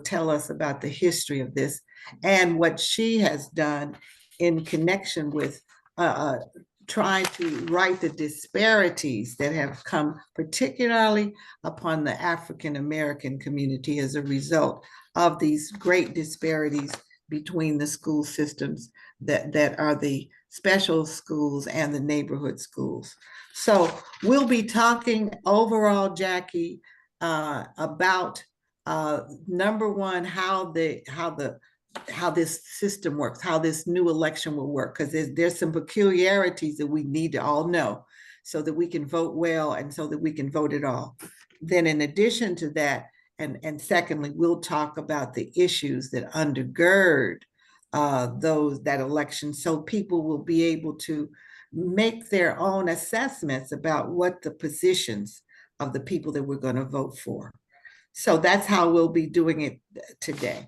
tell us about the history of this and what she has done in connection with trying to right the disparities that have come particularly upon the African American community as a result of these great disparities between the school systems that are the special schools and the neighborhood schools. So we'll be talking overall, Jackie, about number one, how this system works, how this new election will work, because there's some peculiarities that we need to all know so that we can vote well and so that we can vote at all. Then in addition to that, and secondly, we'll talk about the issues that undergird that election, so people will be able to make their own assessments about what the positions of the people that we're going to vote for. So that's how we'll be doing it today.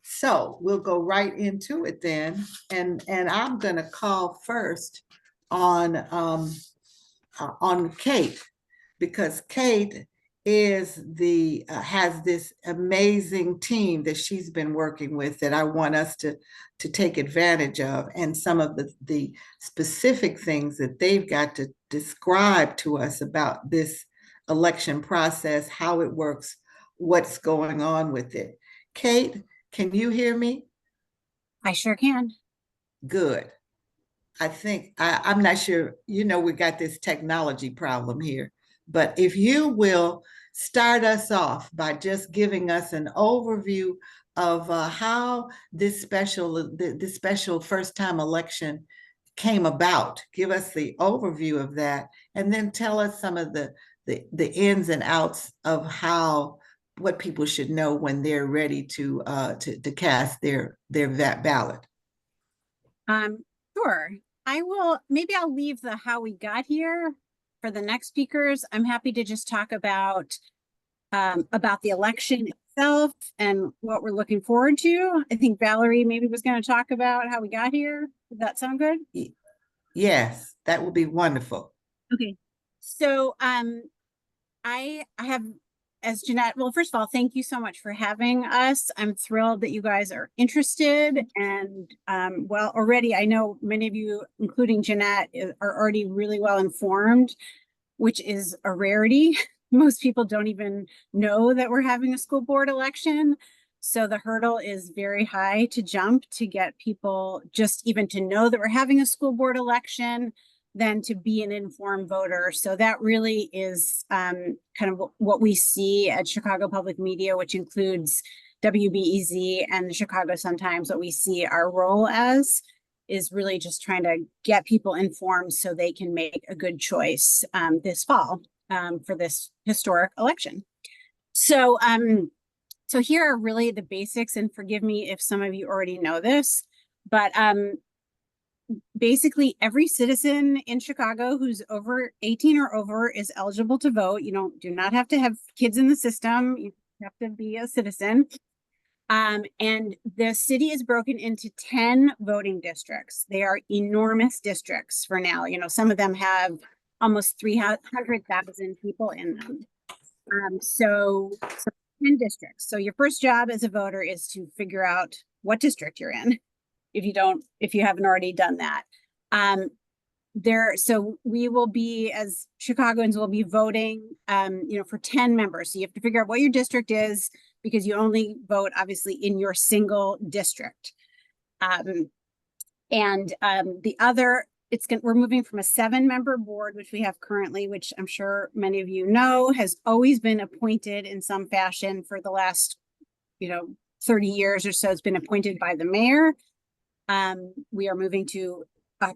So we'll go right into it then, and I'm going to call first on Kate, because Kate is has this amazing team that she's been working with that I want us to take advantage of, and some of the specific things that they've got to describe to us about this election process, how it works, what's going on with it. Kate, can you hear me? I sure can. Good. I think I'm not sure, we got this technology problem here, but if you will start us off by just giving us an overview of how this special first-time election came about. Give us the overview of that, and then tell us some of the ins and outs of what people should know when they're ready to cast their ballot. Sure. Maybe I'll leave the how we got here for the next speakers. I'm happy to just talk about the election itself and what we're looking forward to. I think Valerie maybe was going to talk about how we got here. Does that sound good? Yes, that would be wonderful. Okay. So I have, as Jeanette, well, first of all, thank you so much for having us. I'm thrilled that you guys are interested. And well, already I know many of you, including Jeanette, are already really well informed, which is a rarity. Most people don't even know that we're having a school board election. So the hurdle is very high to jump to get people just even to know that we're having a school board election, than to be an informed voter. So that really is kind of what we see at Chicago Public Media, which includes WBEZ and the Chicago Sun-Times. What we see our role as is really just trying to get people informed so they can make a good choice this fall for this historic election. So, so here are really the basics, and forgive me if some of you already know this, but basically every citizen in Chicago who's over 18 or over is eligible to vote. You do not have to have kids in the system. You have to be a citizen. And the city is broken into 10 voting districts. They are enormous districts for now. Some of them have almost 300,000 people in them. So 10 districts. So your first job as a voter is to figure out what district you're in, if you haven't already done that. So we will be, as Chicagoans, will be voting, for 10 members. So you have to figure out what your district is, because you only vote obviously in your single district. We're moving from a 7-member board, which we have currently, which I'm sure many of you know, has always been appointed in some fashion for the last, 30 years or so. It's been appointed by the mayor. We are moving to a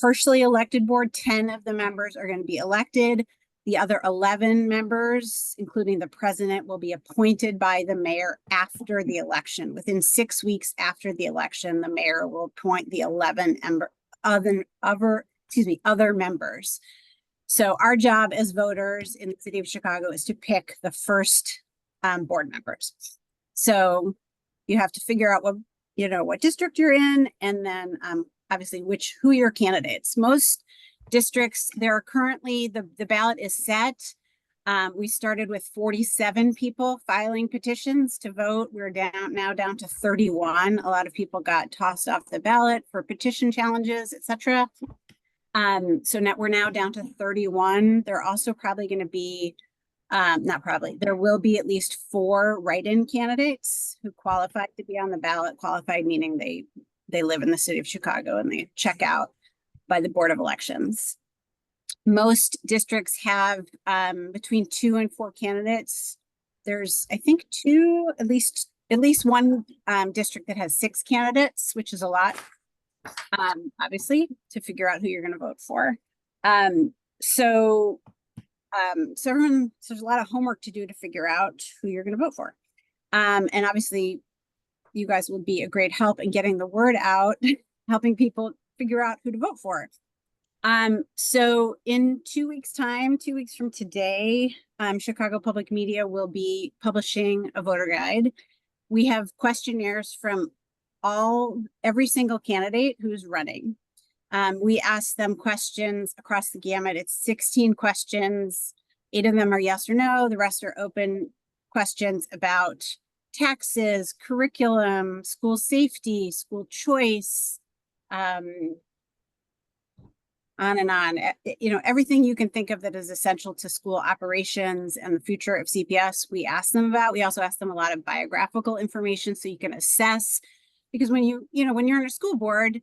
partially elected board. 10 of the members are going to be elected. The other 11 members, including the president, will be appointed by the mayor after the election. Within 6 weeks after the election, the mayor will appoint the 11 other members. So our job as voters in the city of Chicago is to pick the first board members. So you have to figure out what district you're in, and then obviously who your candidates. Most districts, there are currently, the ballot is set We started with 47 people filing petitions to vote. We're now down to 31. A lot of people got tossed off the ballot for petition challenges, etc. So now we're now down to 31. There are also probably going to be, not probably, there will be at least 4 write-in candidates who qualified to be on the ballot. Qualified meaning they live in the city of Chicago and they check out by the Board of Elections. Most districts have between 2 and 4 candidates. There's, I think, at least one district that has 6 candidates, which is a lot, obviously, to figure out who you're going to vote for. So everyone, so there's a lot of homework to do to figure out who you're going to vote for. And obviously, you guys will be a great help in getting the word out, helping people figure out who to vote for. So in 2 weeks' time, 2 weeks from today, Chicago Public Media will be publishing a voter guide. We have questionnaires from every single candidate who's running. We ask them questions across the gamut. It's 16 questions. 8 of them are yes or no. The rest are open questions about taxes, curriculum, school safety, school choice, on and on. You know, everything you can think of that is essential to school operations and the future of CPS, we ask them about. We also ask them a lot of biographical information so you can assess, because when when you're in a school board,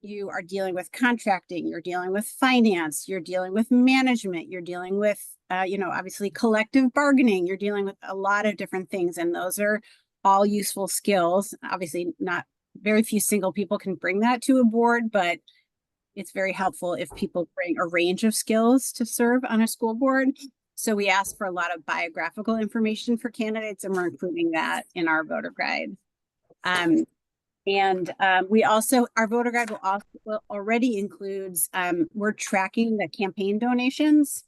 you are dealing with contracting, you're dealing with finance, you're dealing with management, you're dealing with, obviously collective bargaining, you're dealing with a lot of different things. And those are all useful skills. Obviously, not very few single people can bring that to a board, but it's very helpful if people bring a range of skills to serve on a school board. So we ask for a lot of biographical information for candidates, and we're including that in our voter guide. We also, our voter guide will already includes, we're tracking the campaign donations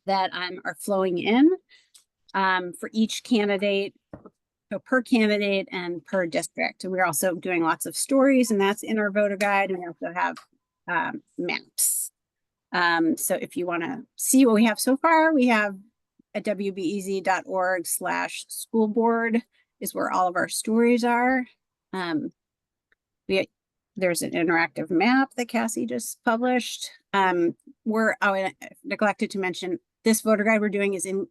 that are flowing in for each candidate, so per candidate and per district. And we're also doing lots of stories, and that's in our voter guide. And we also have maps. So if you want to see what we have so far, we have at wbez.org/school board is where all of our stories are. There's an interactive map that Cassie just published. I neglected to mention, this voter guide we're doing is in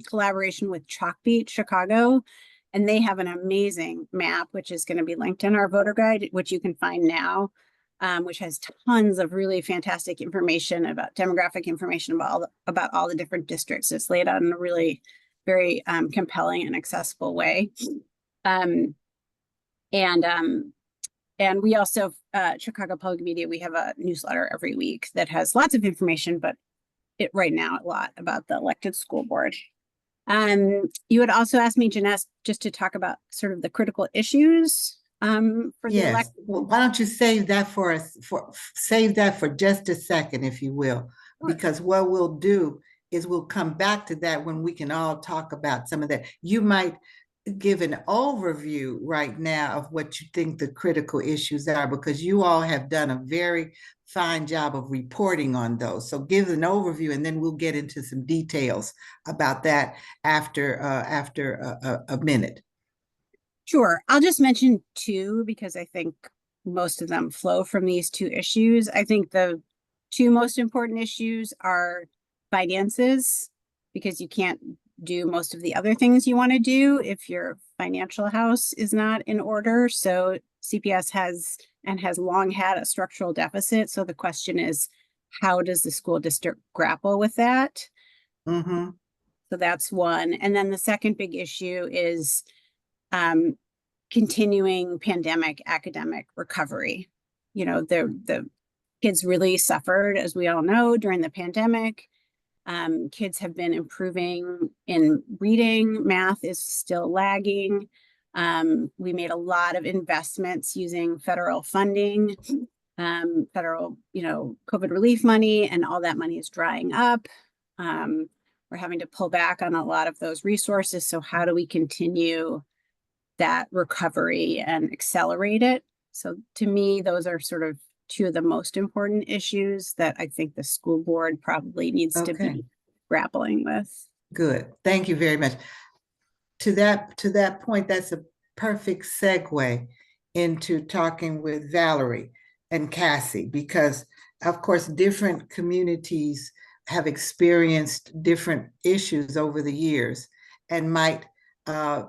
collaboration with Chalkbeat Chicago, and they have an amazing map, which is going to be linked in our voter guide, which you can find now. Which has tons of really fantastic information about demographic information about all the different districts. It's laid out in a really very compelling and accessible way. And we also, Chicago Public Media, we have a newsletter every week that has lots of information, but right now a lot about the elected school board. You had also asked me, Jeanette, just to talk about sort of the critical issues for the election. Well, why don't you save that for us, save that for just a second, if you will, sure. Because what we'll do is we'll come back to that when we can all talk about some of that. You might give an overview right now of what you think the critical issues are, because you all have done a very fine job of reporting on those. So give an overview, and then we'll get into some details about that after a minute. Sure. I'll just mention 2 because I think most of them flow from these 2 issues. I think the 2 most important issues are finances, because you can't do most of the other things you want to do if your financial house is not in order. So CPS has long had a structural deficit. So the question is, how does the school district grapple with that? Mm-hmm. So that's one. And then the second big issue is continuing pandemic academic recovery. The kids really suffered, as we all know, during the pandemic. Kids have been improving in reading. Math is still lagging. We made a lot of investments using federal funding, federal, COVID relief money, and all that money is drying up. We're having to pull back on a lot of those resources. So how do we continue that recovery and accelerate it? So to me, those are sort of 2 of the most important issues that I think the school board probably needs to be grappling with. Good. Thank you very much. To that point, that's a perfect segue into talking with Valerie and Cassie, because of course, different communities have experienced different issues over the years and might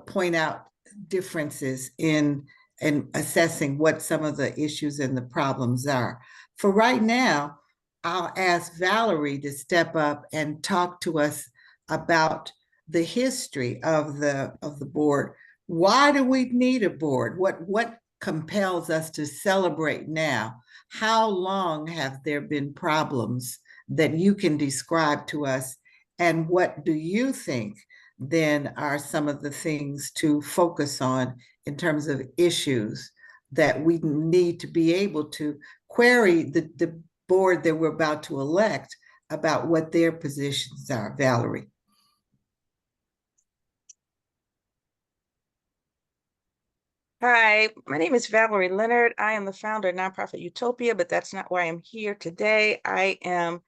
point out differences in assessing what some of the issues and the problems are. For right now, I'll ask Valerie to step up and talk to us about the history of the board. Why do we need a board? What compels us to celebrate now? How long have there been problems that you can describe to us? And what do you think then are some of the things to focus on in terms of issues that we need to be able to query the board that we're about to elect about what their positions are? Valerie. Hi, my name is Valerie Leonard. I am the founder of Nonprofit Utopia, but that's not why I'm here today. I am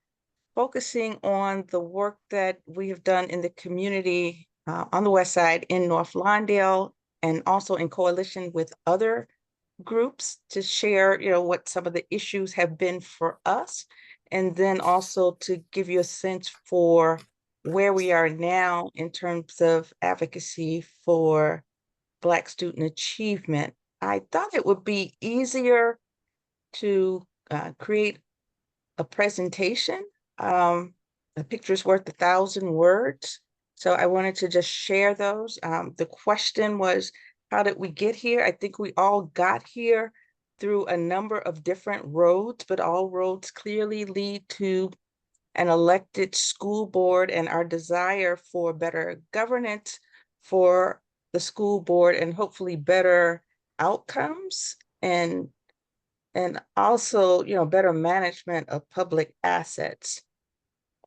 focusing on the work that we have done in the community on the West Side in North Lawndale, and also in coalition with other groups to share, what some of the issues have been for us, and then also to give you a sense for where we are now in terms of advocacy for Black student achievement. I thought it would be easier to create a presentation. A picture's worth 1,000 words. So I wanted to just share those. The question was, how did we get here? I think we all got here through a number of different roads, but all roads clearly lead to an elected school board and our desire for better governance for the school board, and hopefully better outcomes, and also, better management of public assets.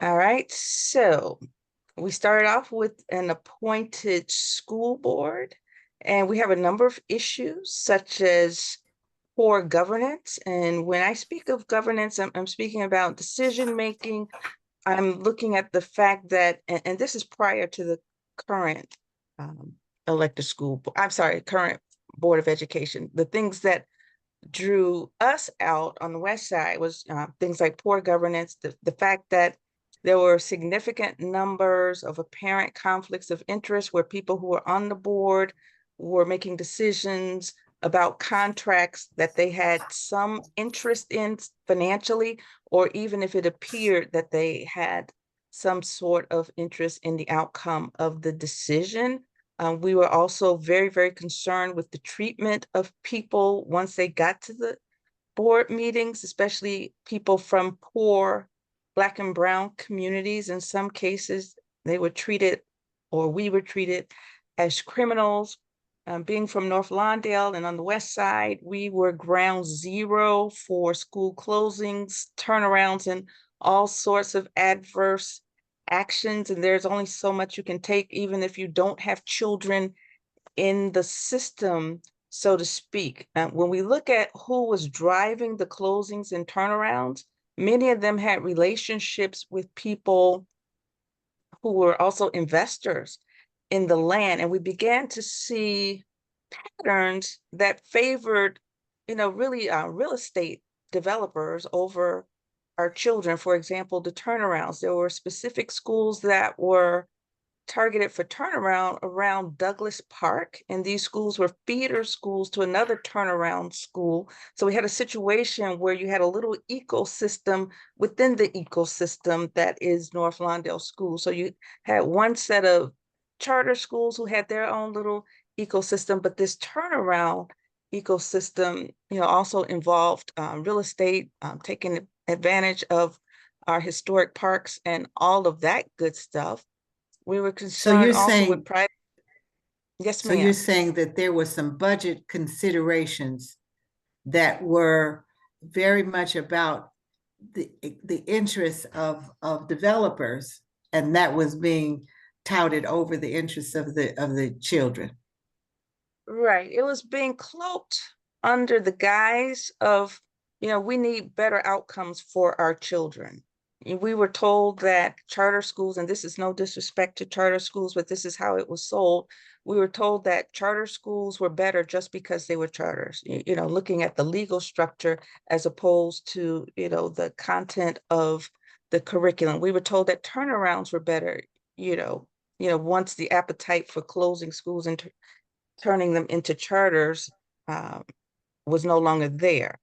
All right, so we started off with an appointed school board, and we have a number of issues such as poor governance. And when I speak of governance, I'm speaking about decision-making. I'm looking at the fact that, and this is prior to the current elected school, current Board of Education. The things that drew us out on the West Side was things like poor governance, the fact that there were significant numbers of apparent conflicts of interest where people who were on the board were making decisions about contracts that they had some interest in financially, or even if it appeared that they had some sort of interest in the outcome of the decision. We were also very, very concerned with the treatment of people once they got to the board meetings, especially people from poor Black and brown communities. In some cases, they were treated, or we were treated, as criminals. Being from North Lawndale and on the West Side, we were ground zero for school closings, turnarounds, and all sorts of adverse actions. And there's only so much you can take, even if you don't have children in the system, so to speak. When we look at who was driving the closings and turnarounds, many of them had relationships with people who were also investors in the land. And we began to see patterns that favored, really real estate developers over our children. For example, the turnarounds. There were specific schools that were targeted for turnaround around Douglas Park, and these schools were feeder schools to another turnaround school. So we had a situation where you had a little ecosystem within the ecosystem that is North Lawndale School. So you had one set of charter schools who had their own little ecosystem, but this turnaround ecosystem, also involved real estate, taking advantage of our historic parks and all of that good stuff. We were concerned also with private. Yes, ma'am. So you're saying that there were some budget considerations that were very much about the interests of developers, and that was being touted over the interests of the children. Right. It was being cloaked under the guise of, we need better outcomes for our children. we were told that charter schools, and this is no disrespect to charter schools, but this is how it was sold. We were told that charter schools were better just because they were charters, you know, looking at the legal structure as opposed to, you know, the content of the curriculum. We were told that turnarounds were better, once the appetite for closing schools and turning them into charters was no longer there.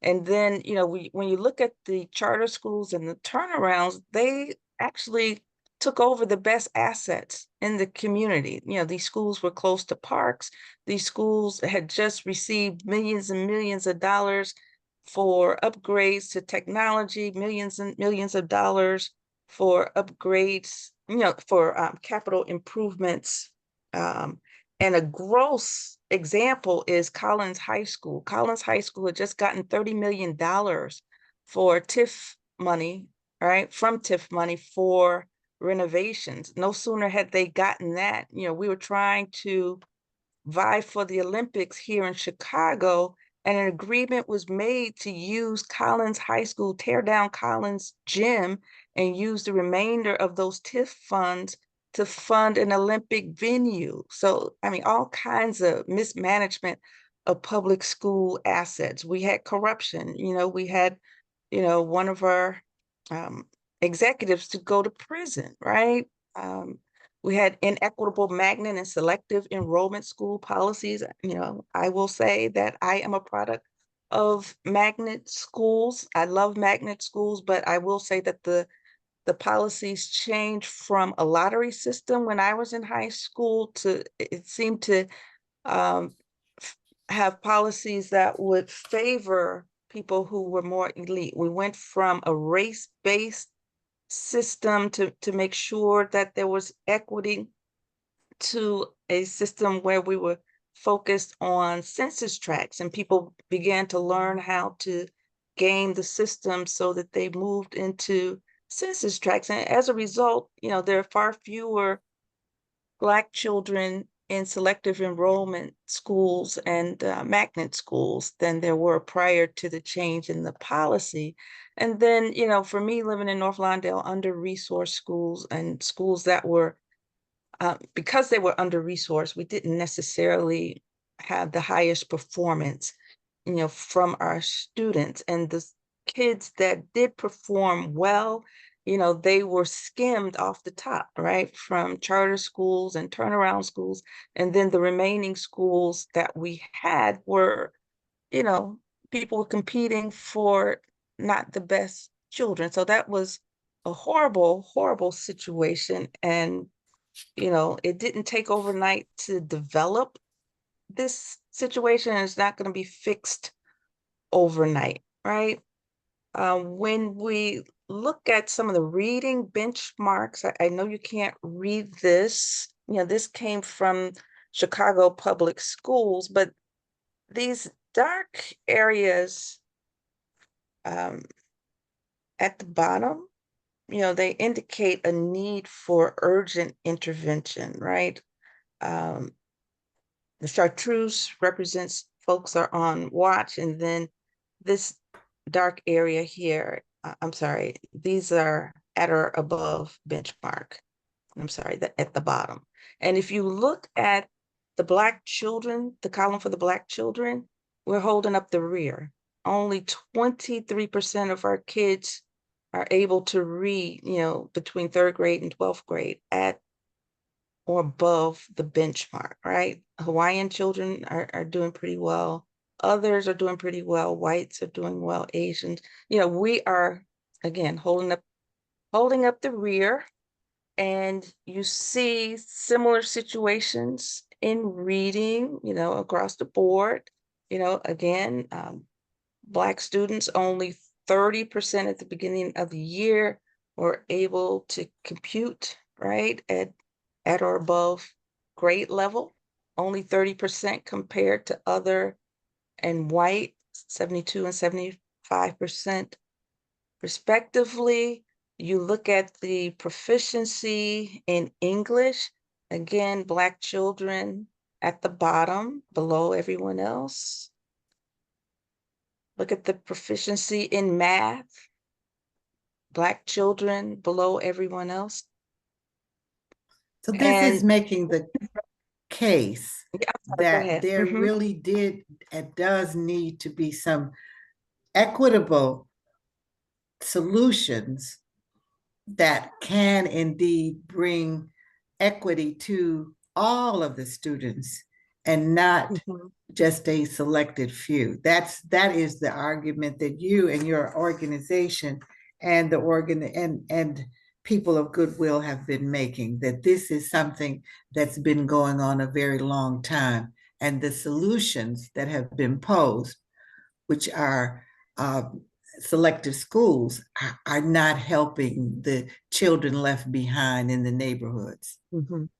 And then, when you look at the charter schools and the turnarounds, they actually took over the best assets in the community. These schools were close to parks. These schools had just received millions and millions of dollars for upgrades to technology, millions and millions of dollars for upgrades, for capital improvements. And a gross example is Collins High School. Collins High School had just gotten $30 million for TIF money, right? From TIF money for renovations. No sooner had they gotten that, we were trying to vie for the Olympics here in Chicago, and an agreement was made to use Collins High School, tear down Collins Gym, and use the remainder of those TIF funds to fund an Olympic venue. So, I mean, all kinds of mismanagement of public school assets. We had corruption, we had, one of our executives to go to prison, right? We had inequitable magnet and selective enrollment school policies. I will say that I am a product of magnet schools. I love magnet schools, but I will say that the policies changed from a lottery system when I was in high school to, it seemed to have policies that would favor people who were more elite. We went from a race-based system to make sure that there was equity to a system where we were focused on census tracts, and people began to learn how to game the system so that they moved into census tracts. And as a result, there are far fewer Black children in selective enrollment schools and magnet schools than there were prior to the change in the policy. And then, for me, living in North Lawndale, under-resourced schools and schools that were, because they were under-resourced, we didn't necessarily have the highest performance, from our students. And the kids that did perform well, they were skimmed off the top, right? From charter schools and turnaround schools. And then the remaining schools that we had were, people were competing for not the best children. So that was a horrible, horrible situation. And, it didn't take overnight to develop this situation. It's not going to be fixed overnight, right? When we look at some of the reading benchmarks, I know you can't read this. This came from Chicago Public Schools, but these dark areas at the bottom, they indicate a need for urgent intervention, right? The chartreuse represents folks are on watch, and then this dark area here, I'm sorry, these are at or above benchmark. I'm sorry, at the bottom. And if you look at the Black children, the column for the Black children, we're holding up the rear. Only 23% of our kids are able to read, between 3rd grade and 12th grade at or above the benchmark, right? Hawaiian children are doing pretty well. Others are doing pretty well. Whites are doing well. Asians, we are, again, holding up the rear. And you see similar situations in reading, across the board. Again, Black students, only 30% at the beginning of the year were able to compute, right, at or above grade level, only 30% compared to other and white, 72 and 75% respectively. You look at the proficiency in English, again, Black children at the bottom, below everyone else. Look at the proficiency in math. Black children below everyone else. So this is And making the case yeah, I'm sorry, go that ahead. there really did and does need to be some equitable solutions that can indeed bring equity to all of the students and not Mhm. just a selected few. That is the argument that you and your organization and the and people of goodwill have been making, that this is something that's been going on a very long time, and the solutions that have been posed, which are uh, selective schools, are not helping the children left behind in the neighborhoods. Mhm.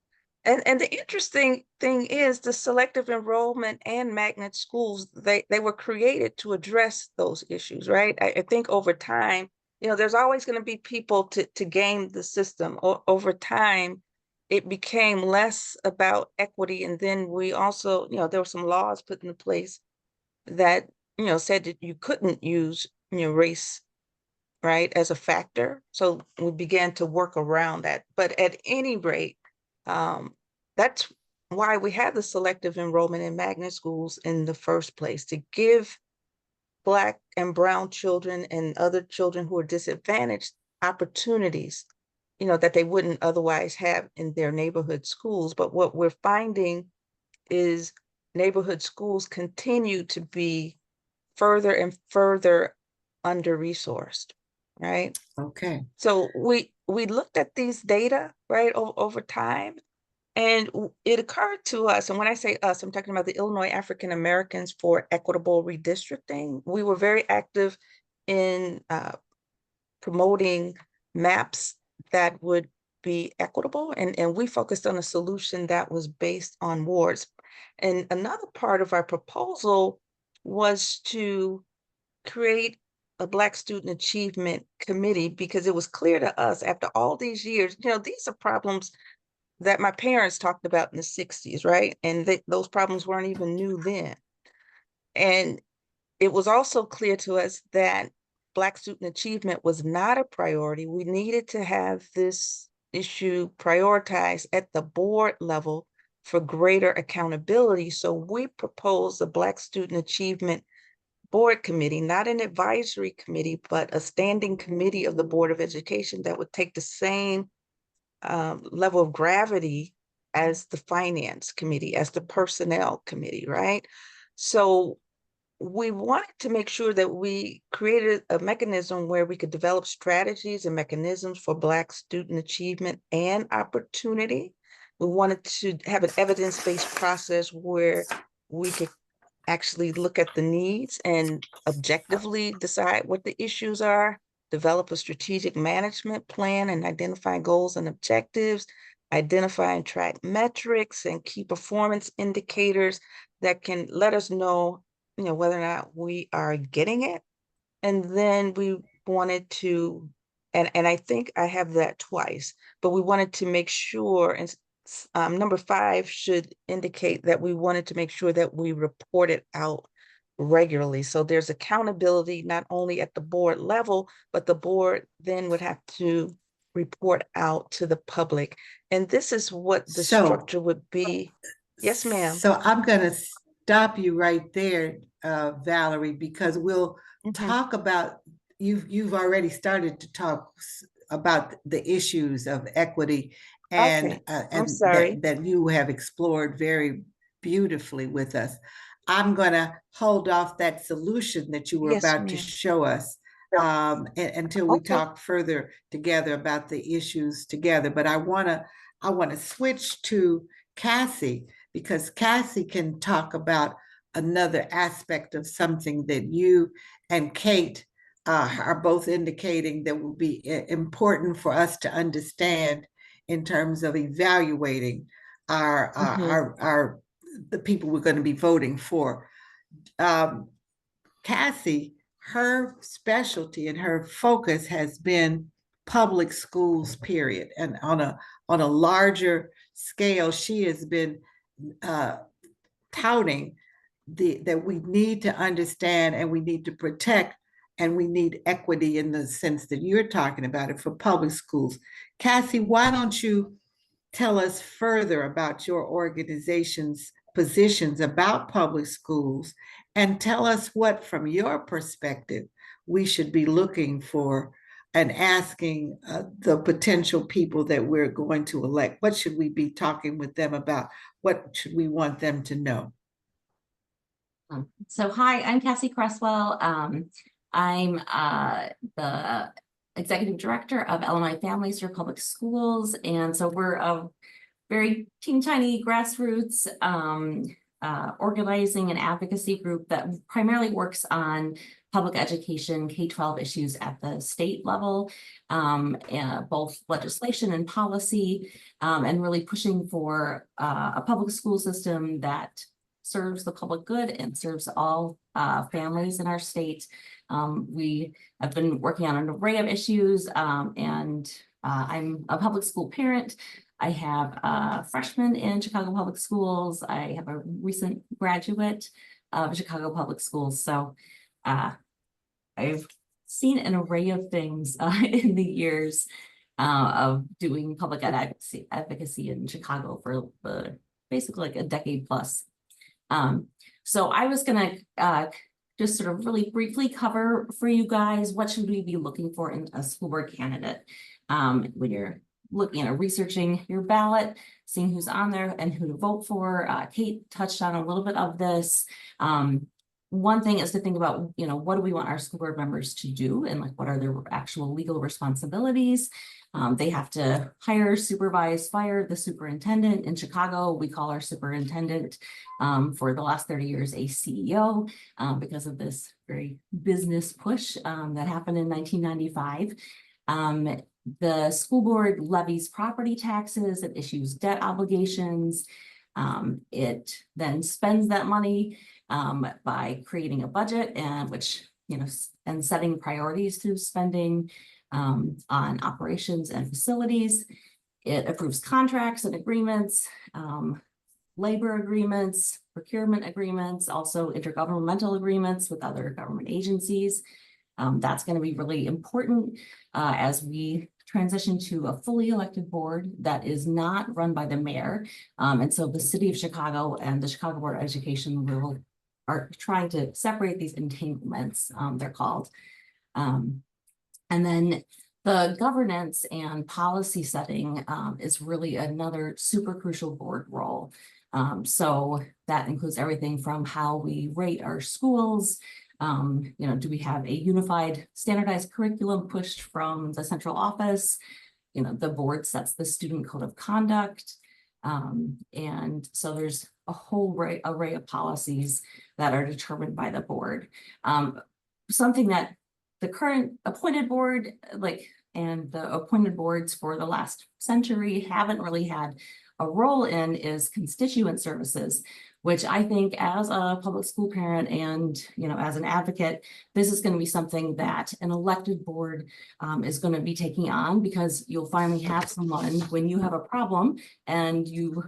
And the interesting thing is the selective enrollment and magnet schools, they were created to address those issues, right? I think over time, there's always going to be people to game the system. Over time, it became less about equity. And then we also, there were some laws put into place that, said that you couldn't use, race, right, as a factor. So we began to work around that. But at any rate, um, that's why we had the selective enrollment in magnet schools in the first place, to give Black and brown children and other children who are disadvantaged opportunities, that they wouldn't otherwise have in their neighborhood schools. But what we're finding is neighborhood schools continue to be further and further under-resourced, right? Okay. So we looked at these data, right, over time, and it occurred to us, and when I say us, I'm talking about the Illinois African Americans for Equitable Redistricting. We were very active in promoting maps that would be equitable, and we focused on a solution that was based on wards. And another part of our proposal was to create a Black Student Achievement Committee, because it was clear to us after all these years, these are problems that my parents talked about in the 60s, right? And those problems weren't even new then. And it was also clear to us that Black student achievement was not a priority. We needed to have this issue prioritized at the board level for greater accountability. So we proposed a Black Student Achievement Board Committee, not an advisory committee, but a standing committee of the Board of Education that would take the same level of gravity as the Finance Committee, as the Personnel Committee, right? So we wanted to make sure that we created a mechanism where we could develop strategies and mechanisms for Black student achievement and opportunity. We wanted to have an evidence-based process where we could actually look at the needs and objectively decide what the issues are, develop a strategic management plan and identify goals and objectives, identify and track metrics and key performance indicators that can let us know, whether or not we are getting it. And then we wanted to, and I think I have that twice, but we wanted to make sure, and number 5 should indicate that we wanted to make sure that we report it out regularly. So there's accountability not only at the board level, but the board then would have to report out to the public. And this is what the So, structure would be. Yes, ma'am. so I'm going to stop you right there, Valerie, because we'll Mhm. talk about, you've already started to talk about the issues of equity Okay, I'm and sorry. that you have explored very beautifully with us. I'm going to hold off that solution that you were Yes, about to ma'am. show us until we Okay. talk further together about the issues together. But I want to switch to Cassie, because Cassie can talk about another aspect of something that you and Kate are both indicating that will be important for us to understand in terms of evaluating our Mhm. the people we're going to be voting for. Um, Cassie, her specialty and her focus has been public schools, period, and on a larger scale, she has been uh, touting that we need to understand and we need to protect and we need equity in the sense that you're talking about it for public schools. Cassie, why don't you tell us further about your organization's positions about public schools and tell us what, from your perspective, we should be looking for and asking the potential people that we're going to elect. What should we be talking with them about? What should we want them to know? So hi, I'm Cassie Creswell. I'm the executive director of LMI Families for Public Schools. And so we're a very teeny tiny grassroots organizing and advocacy group that primarily works on public education, K-12 issues at the state level, both legislation and policy, and really pushing for a public school system that serves the public good and serves all families in our state. We have been working on an array of issues, and I'm a public school parent. I have a freshman in Chicago Public Schools. I have a recent graduate of Chicago Public Schools. So I've seen an array of things in the years of doing public advocacy in Chicago for basically like a decade plus. So I was gonna just sort of really briefly cover for you guys, what should we be looking for in a school board candidate when you're looking at researching your ballot, seeing who's on there and who to vote for. Kate touched on a little bit of this. One thing is to think about, what do we want our school board members to do and like what are their actual legal responsibilities? They have to hire, supervise, fire the superintendent. In Chicago, we call our superintendent for the last 30 years a CEO because of this very business push that happened in 1995. The school board levies property taxes, it issues debt obligations. It then spends that money by creating a budget and and setting priorities through spending on operations and facilities. It approves contracts and agreements, labor agreements, procurement agreements, also intergovernmental agreements with other government agencies. That's going to be really important as we transition to a fully elected board that is not run by the mayor. And so the city of Chicago and the Chicago Board of Education are trying to separate these entanglements, they're called. And then the governance and policy setting is really another super crucial board role. So that includes everything from how we rate our schools. Do we have a unified standardized curriculum pushed from the central office? The board sets the student code of conduct. And so there's a whole array of policies that are determined by the board. Something that the current appointed board, and the appointed boards for the last century haven't really had a role in is constituent services, which I think as a public school parent and, as an advocate, this is going to be something that an elected board is going to be taking on, because you'll finally have someone when you have a problem and you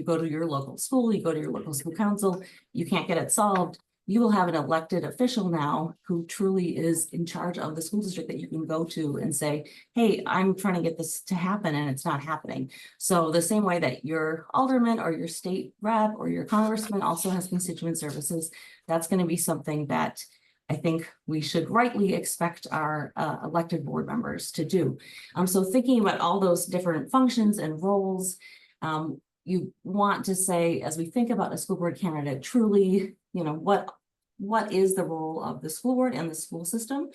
go to your local school, you go to your local school council, you can't get it solved. You will have an elected official now who truly is in charge of the school district that you can go to and say, hey, I'm trying to get this to happen and it's not happening. So the same way that your alderman or your state rep or your congressman also has constituent services, that's going to be something that I think we should rightly expect our elected board members to do. So thinking about all those different functions and roles, you want to say, as we think about a school board candidate, truly, what is the role of the school board and the school system?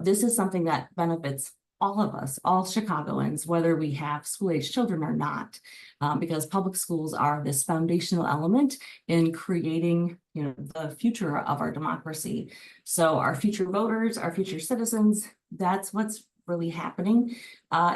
This is something that benefits all of us, all Chicagoans, whether we have school-age children or not, because public schools are this foundational element in creating, the future of our democracy. So our future voters, our future citizens, that's what's really happening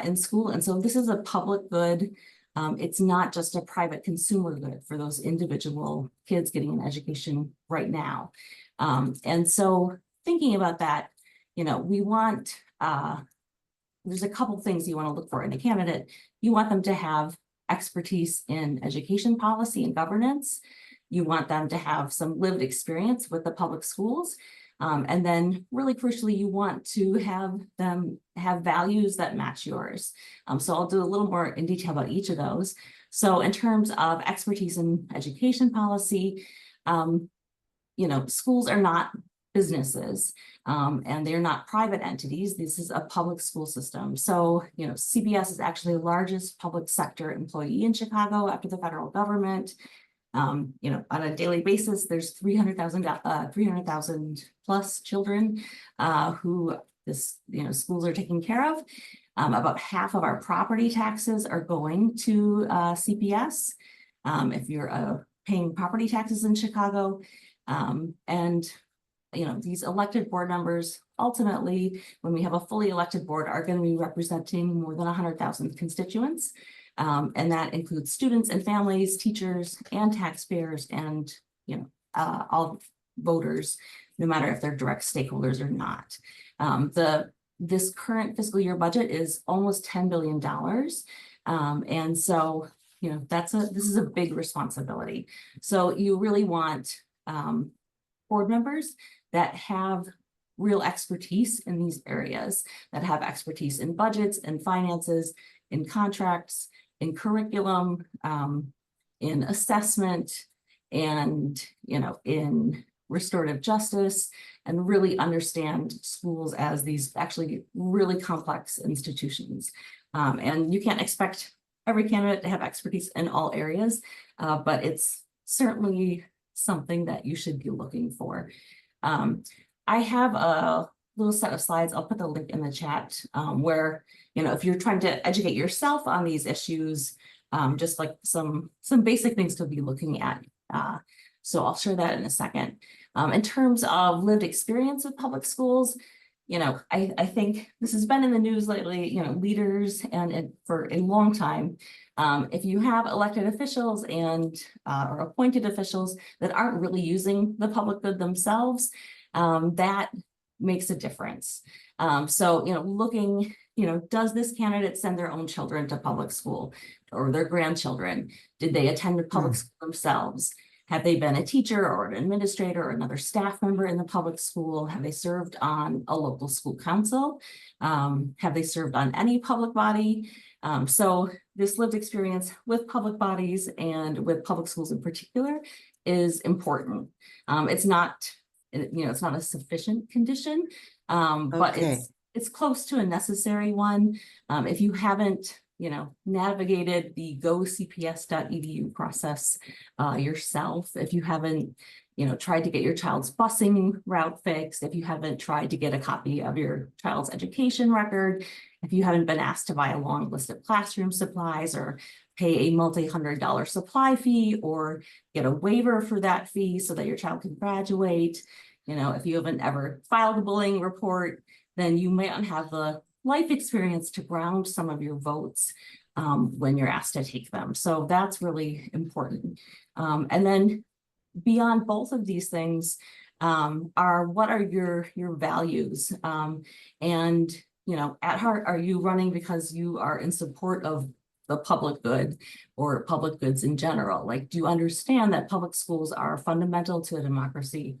in school. And so this is a public good. It's not just a private consumer good for those individual kids getting an education right now. And so thinking about that, we want, there's a couple things you want to look for in a candidate. You want them to have expertise in education policy and governance. You want them to have some lived experience with the public schools. And then really crucially, you want to have them have values that match yours. So I'll do a little more in detail about each of those. So in terms of expertise in education policy, schools are not businesses, and they're not private entities. This is a public school system. So, CBS is actually the largest public sector employee in Chicago after the federal government. On a daily basis, there's 300,000 plus children who schools are taking care of. About half of our property taxes are going to CPS. If you're paying property taxes in Chicago, and these elected board members, ultimately, when we have a fully elected board, are going to be representing more than 100,000 constituents. And that includes students and families, teachers and taxpayers, and all voters, no matter if they're direct stakeholders or not. This current fiscal year budget is almost $10 billion. And so, this is a big responsibility. So you really want board members that have real expertise in these areas, that have expertise in budgets and finances, in contracts, in curriculum, in assessment, and in restorative justice, and really understand schools as these actually really complex institutions. And you can't expect every candidate to have expertise in all areas, but it's certainly something that you should be looking for. I have a little set of slides. I'll put the link in the chat where, if you're trying to educate yourself on these issues, just like some basic things to be looking at. So I'll share that in a second. In terms of lived experience with public schools, I think this has been in the news lately, leaders and for a long time. If you have elected officials and or appointed officials that aren't really using the public good themselves, that makes a difference. So, looking, does this candidate send their own children to public school or their grandchildren? Did they attend the public school themselves? Have they been a teacher or an administrator or another staff member in the public school? Have they served on a local school council? Have they served on any public body? So this lived experience with public bodies and with public schools in particular is important. It's not a sufficient condition, but it's close to a necessary one. If you haven't navigated the gocps.edu process yourself, if you haven't, tried to get your child's busing route fixed, if you haven't tried to get a copy of your child's education record, if you haven't been asked to buy a long list of classroom supplies or pay a multi-$100 supply fee or get a waiver for that fee so that your child can graduate, if you haven't ever filed a bullying report, then you might not have the life experience to ground some of your votes when you're asked to take them. So that's really important. And then beyond both of these things what are your values? And at heart, are you running because you are in support of the public good or public goods in general? Like, do you understand that public schools are fundamental to a democracy?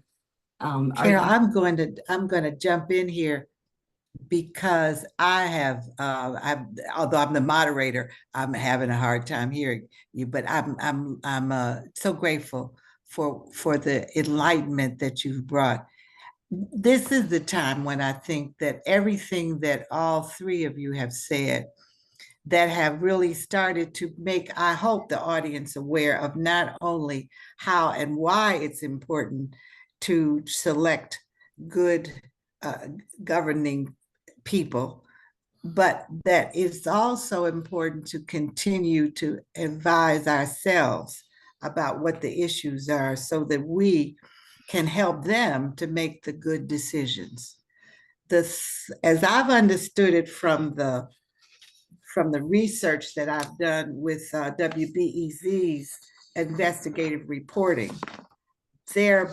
Carol, I'm going to jump in here because although I'm the moderator, I'm having a hard time hearing you, but I'm so grateful for the enlightenment that you've brought. This is the time when I think that everything that all three of you have said that have really started to make, I hope, the audience aware of not only how and why it's important to select good governing people, but that it's also important to continue to advise ourselves about what the issues are so that we can help them to make the good decisions. As I've understood it from the research that I've done with WBEZ's investigative reporting, there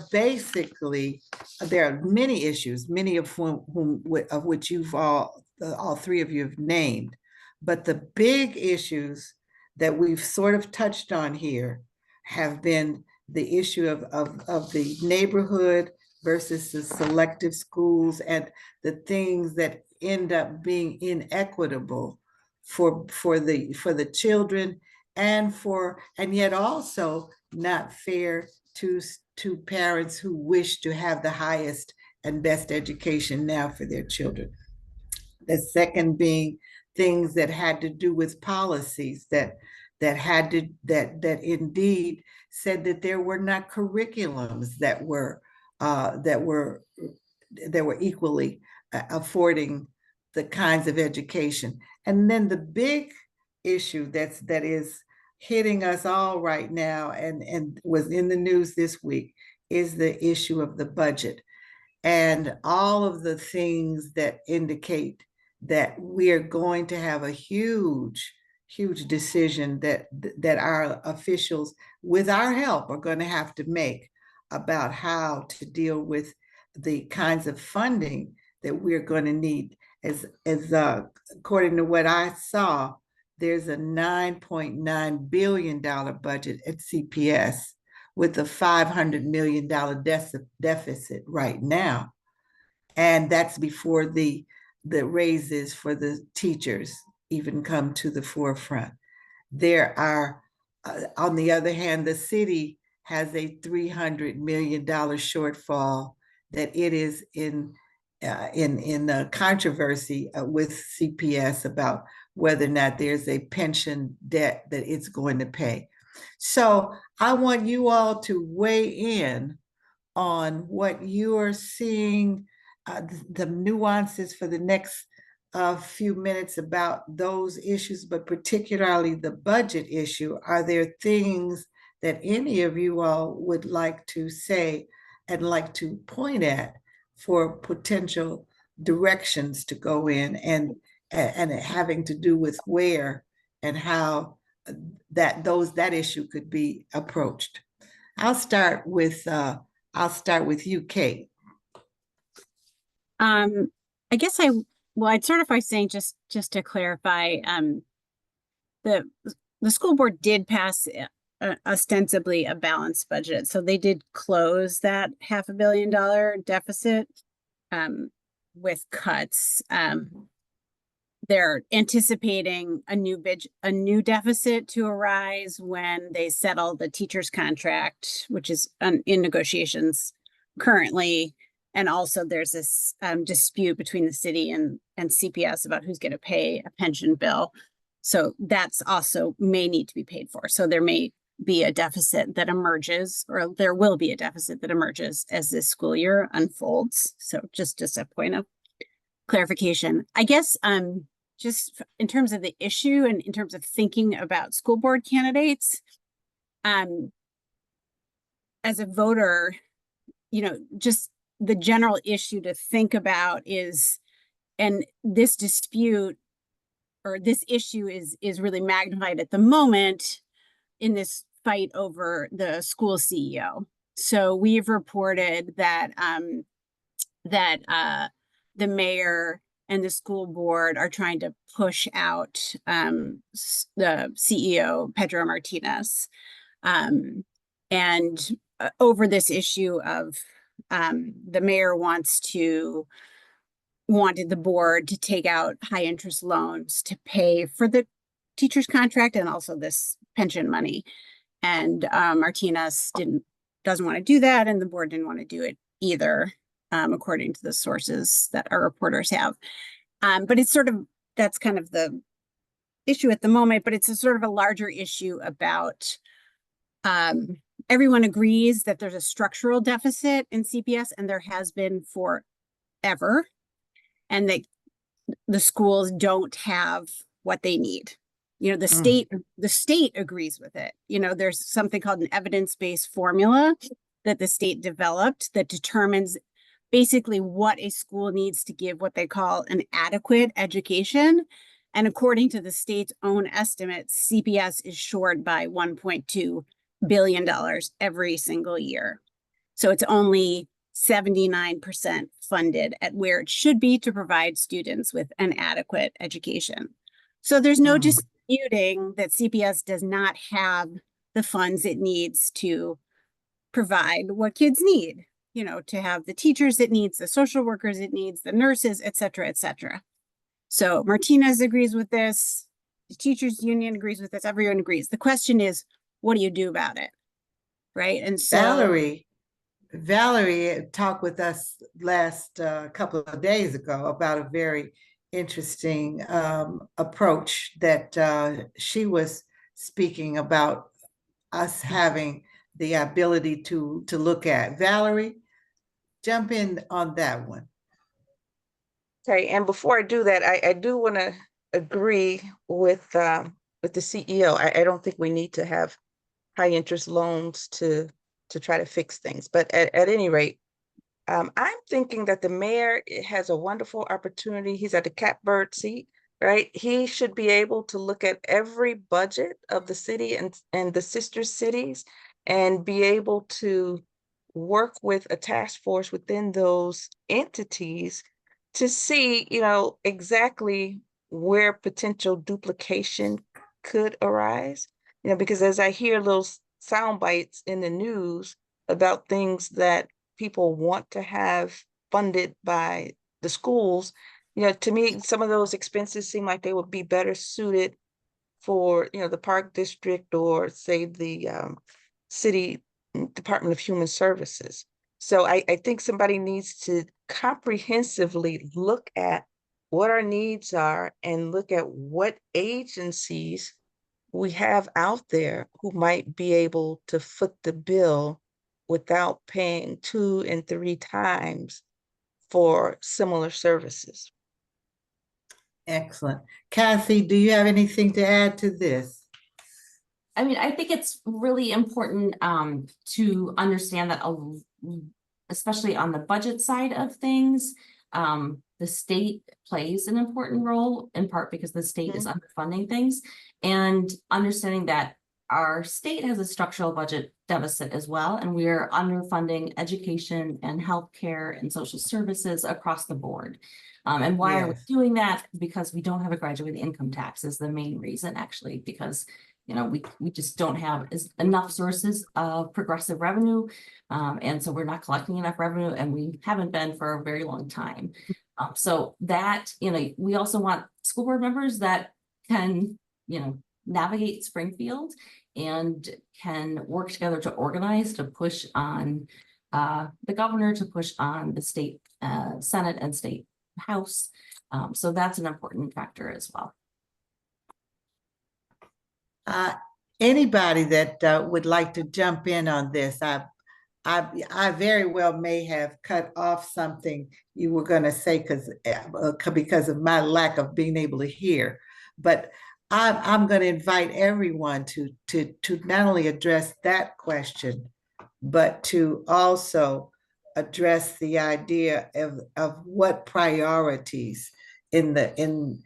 are many issues, many of which you've all three of you have named, but the big issues that we've sort of touched on here have been the issue of the neighborhood versus the selective schools and the things that end up being inequitable for the children and yet also not fair to parents who wish to have the highest and best education now for their children. The second being things that had to do with policies that indeed said that there were not curriculums that were equally affording the kinds of education. And then the big issue that is hitting us all right now and was in the news this week is the issue of the budget and all of the things that indicate that we are going to have a huge decision that our officials, with our help, are going to have to make about how to deal with the kinds of funding that we're going to need. As according to what I saw, there's a $9.9 billion budget at CPS with a $500 million deficit right now. And that's before the raises for the teachers even come to the forefront. There are, on the other hand, the city has a $300 million shortfall that it is in controversy with CPS about whether or not there's a pension debt that it's going to pay. So I want you all to weigh in on what you are seeing, the nuances for the next few minutes about those issues, but particularly the budget issue. Are there things that any of you all would like to say and like to point at for potential directions to go in and having to do with where and how that issue could be approached? I'll start with you, Kate. I guess I'd start off by saying just to clarify, the school board did pass ostensibly a balanced budget, so they did close that $500 million deficit with cuts. They're anticipating a new deficit to arise when they settle the teacher's contract, which is in negotiations currently. And also there's this dispute between the city and CPS about who's going to pay a pension bill. So that's also may need to be paid for. So there may be a deficit that emerges, or there will be a deficit that emerges as this school year unfolds. So just a point of clarification. I guess just in terms of the issue and in terms of thinking about school board candidates, as a voter, just the general issue to think about is, and this dispute or this issue is really magnified at the moment in this fight over the school CEO. So we've reported that the mayor and the school board are trying to push out the CEO, Pedro Martinez, and over this issue of the mayor wanted the board to take out high interest loans to pay for the teacher's contract and also this pension money. And Martinez doesn't want to do that, and the board didn't want to do it either, according to the sources that our reporters have. But it's that's kind of the issue at the moment, but it's a sort of a larger issue about everyone agrees that there's a structural deficit in CPS, and there has been forever, and that the schools don't have what they need. The state agrees with it. There's something called an evidence-based formula that the state developed that determines basically what a school needs to give what they call an adequate education. And according to the state's own estimates, CPS is short by $1.2 billion every single year. So it's only 79% funded at where it should be to provide students with an adequate education. So there's no disputing that CPS does not have the funds it needs to provide what kids need. you know, to have the teachers it needs, the social workers it needs, the nurses, et cetera, et cetera. So Martinez agrees with this. The teachers union agrees with this. Everyone agrees. The question is, what do you do about it? Right. And so Valerie talked with us last couple of days ago about a very interesting approach that she was speaking about us having the ability to look at. Valerie, jump in on that one. Okay, and before I do that, I do want to agree with the CEO. I don't think we need to have high interest loans to try to fix things. But at any rate, I'm thinking that the mayor has a wonderful opportunity. He's at the catbird seat, right? He should be able to look at every budget of the city and the sister cities and be able to work with a task force within those entities to see, you know, exactly where potential duplication could arise. You know, because as I hear little sound bites in the news about things that people want to have funded by the schools, you know, to me, some of those expenses seem like they would be better suited for, you know, the park district or say the city Department of Human Services. So I think somebody needs to comprehensively look at what our needs are and look at what agencies we have out there who might be able to foot the bill without paying 2 and 3 times for similar services. Excellent. Cassie, do you have anything to add to this? I mean, I think it's really important to understand that, especially on the budget side of things, the state plays an important role, in part because the state is underfunding things, and understanding that our state has a structural budget deficit as well, and we are underfunding education and healthcare and social services across the board. And why are we doing that? Because we don't have a graduated income tax is the main reason, actually, because you know, we just don't have enough sources of progressive revenue. And so we're not collecting enough revenue, and we haven't been for a very long time. So that, you know, we also want school board members that can, you know, navigate Springfield and can work together to organize, to push on the governor, to push on the state Senate and state House. So that's an important factor as well. Anybody that would like to jump in on this? I very well may have cut off something you were going to say because of my lack of being able to hear. But I'm going to invite everyone to not only address that question, but to also address the idea of what priorities can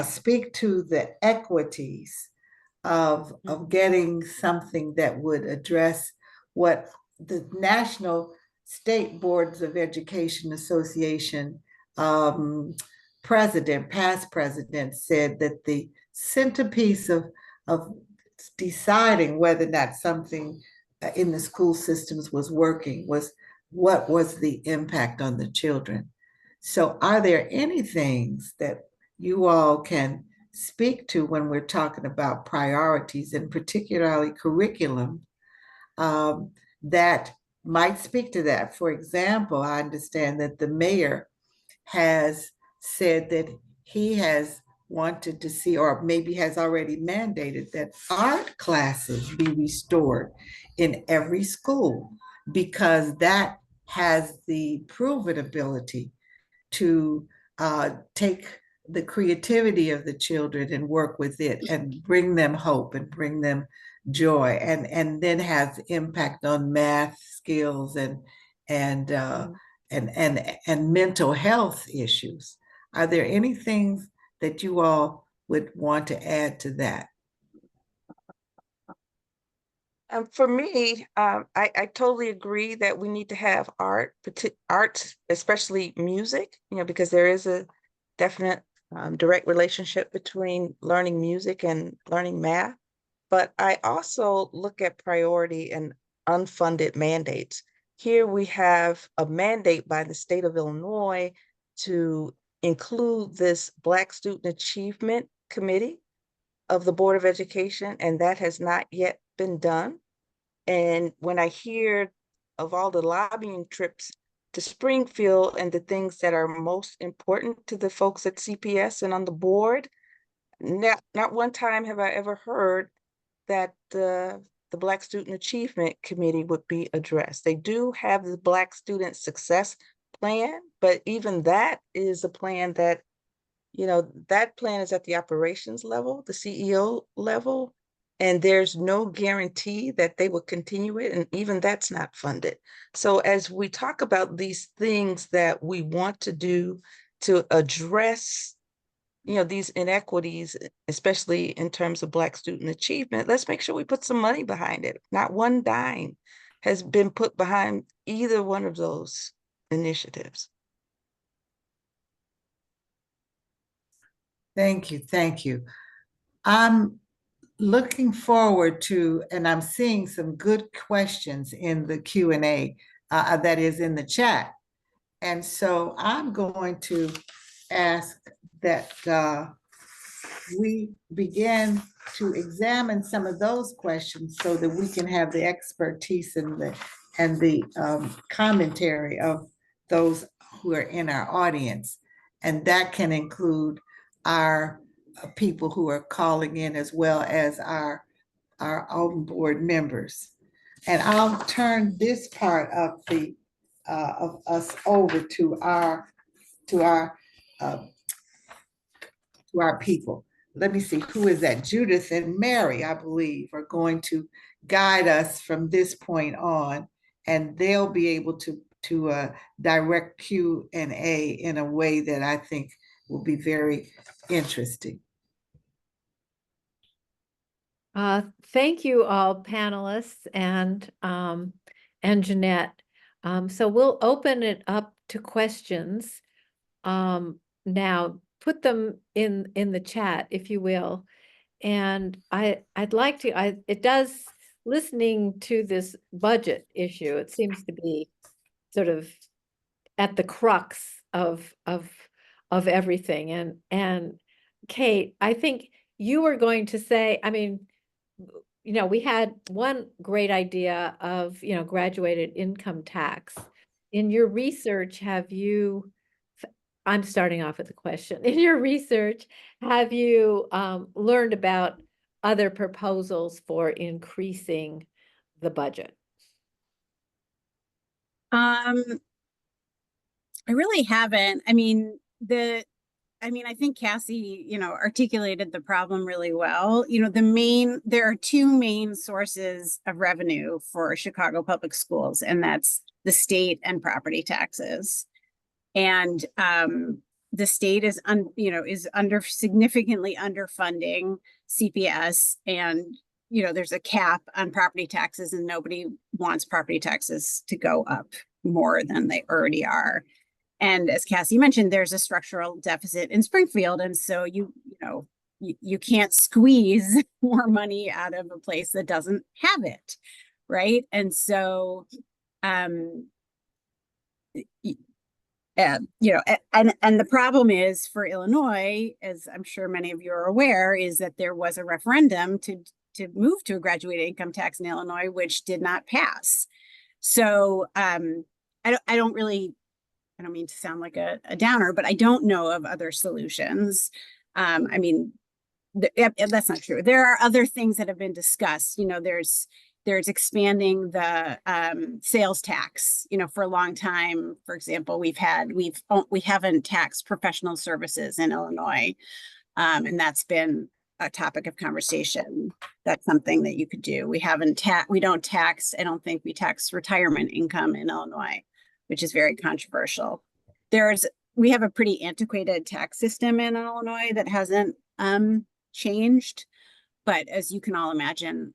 speak to the equities of getting something that would address what the National State Boards of Education Association past president said that the centerpiece of deciding whether or not something in the school systems was working was what was the impact on the children. So are there any things that you all can speak to when we're talking about priorities, and particularly curriculum, that might speak to that? For example, I understand that the mayor has said that he has wanted to see, or maybe has already mandated, that art classes be restored in every school, because that has the proven ability to take the creativity of the children and work with it and bring them hope and bring them joy, and then has impact on math skills and mental health issues. Are there any things that you all would want to add to that? For me, I totally agree that we need to have art, especially music, you know, because there is a definite direct relationship between learning music and learning math. But I also look at priority and unfunded mandates. here we have a mandate by the state of Illinois to include this Black Student Achievement Committee of the Board of Education, and that has not yet been done. And when I hear of all the lobbying trips to Springfield and the things that are most important to the folks at CPS and on the board, not one time have I ever heard that the Black Student Achievement Committee would be addressed. They do have the Black Student Success Plan, but even that is a plan that, you know, that plan is at the operations level, the CEO level, and there's no guarantee that they will continue it, and even that's not funded. So as we talk about these things that we want to do to address, you know, these inequities, especially in terms of Black student achievement, let's make sure we put some money behind it. Not one dime has been put behind either one of those initiatives. Thank you, thank you. I'm looking forward to, and I'm seeing some good questions in the Q&A, that is in the chat. And so I'm going to ask that we begin to examine some of those questions so that we can have the expertise and the commentary of those who are in our audience. And that can include our people who are calling in, as well as our own board members. And I'll turn this part of the of us over to our people. Let me see, who is that? Judith and Mary, I believe, are going to guide us from this point on, and they'll be able to direct Q&A in a way that I think will be very interesting. Thank you all panelists and Jeanette. So we'll open it up to questions. Now put them in the chat, if you will. And I'd like to, it does, listening to this budget issue, it seems to be sort of at the crux of everything. And Kate, I think you were going to say, I mean, you know, we had one great idea of, you know, graduated income tax. In your research, have you, I'm starting off with a question. In your research, have you learned about other proposals for increasing the budget? I really haven't. I mean, I think Cassie, you know, articulated the problem really well. You know, there are two main sources of revenue for Chicago public schools, and that's the state and property taxes. And the state is significantly underfunding CPS, and you know, there's a cap on property taxes, and nobody wants property taxes to go up more than they already are. And as Cassie mentioned, there's a structural deficit in Springfield. And so you can't squeeze more money out of a place that doesn't have it, right? And so, you know, and the problem is for Illinois, as I'm sure many of you are aware, is that there was a referendum to move to a graduated income tax in Illinois, which did not pass. So I don't mean to sound like a downer, but I don't know of other solutions. I mean, that's not true. There are other things that have been discussed. You know, there's expanding the sales tax. You know, for a long time, for example, we haven't taxed professional services in Illinois, and that's been a topic of conversation. That's something that you could do. We don't tax. I don't think we tax retirement income in Illinois, which is very controversial. We have a pretty antiquated tax system in Illinois that hasn't changed, but as you can all imagine,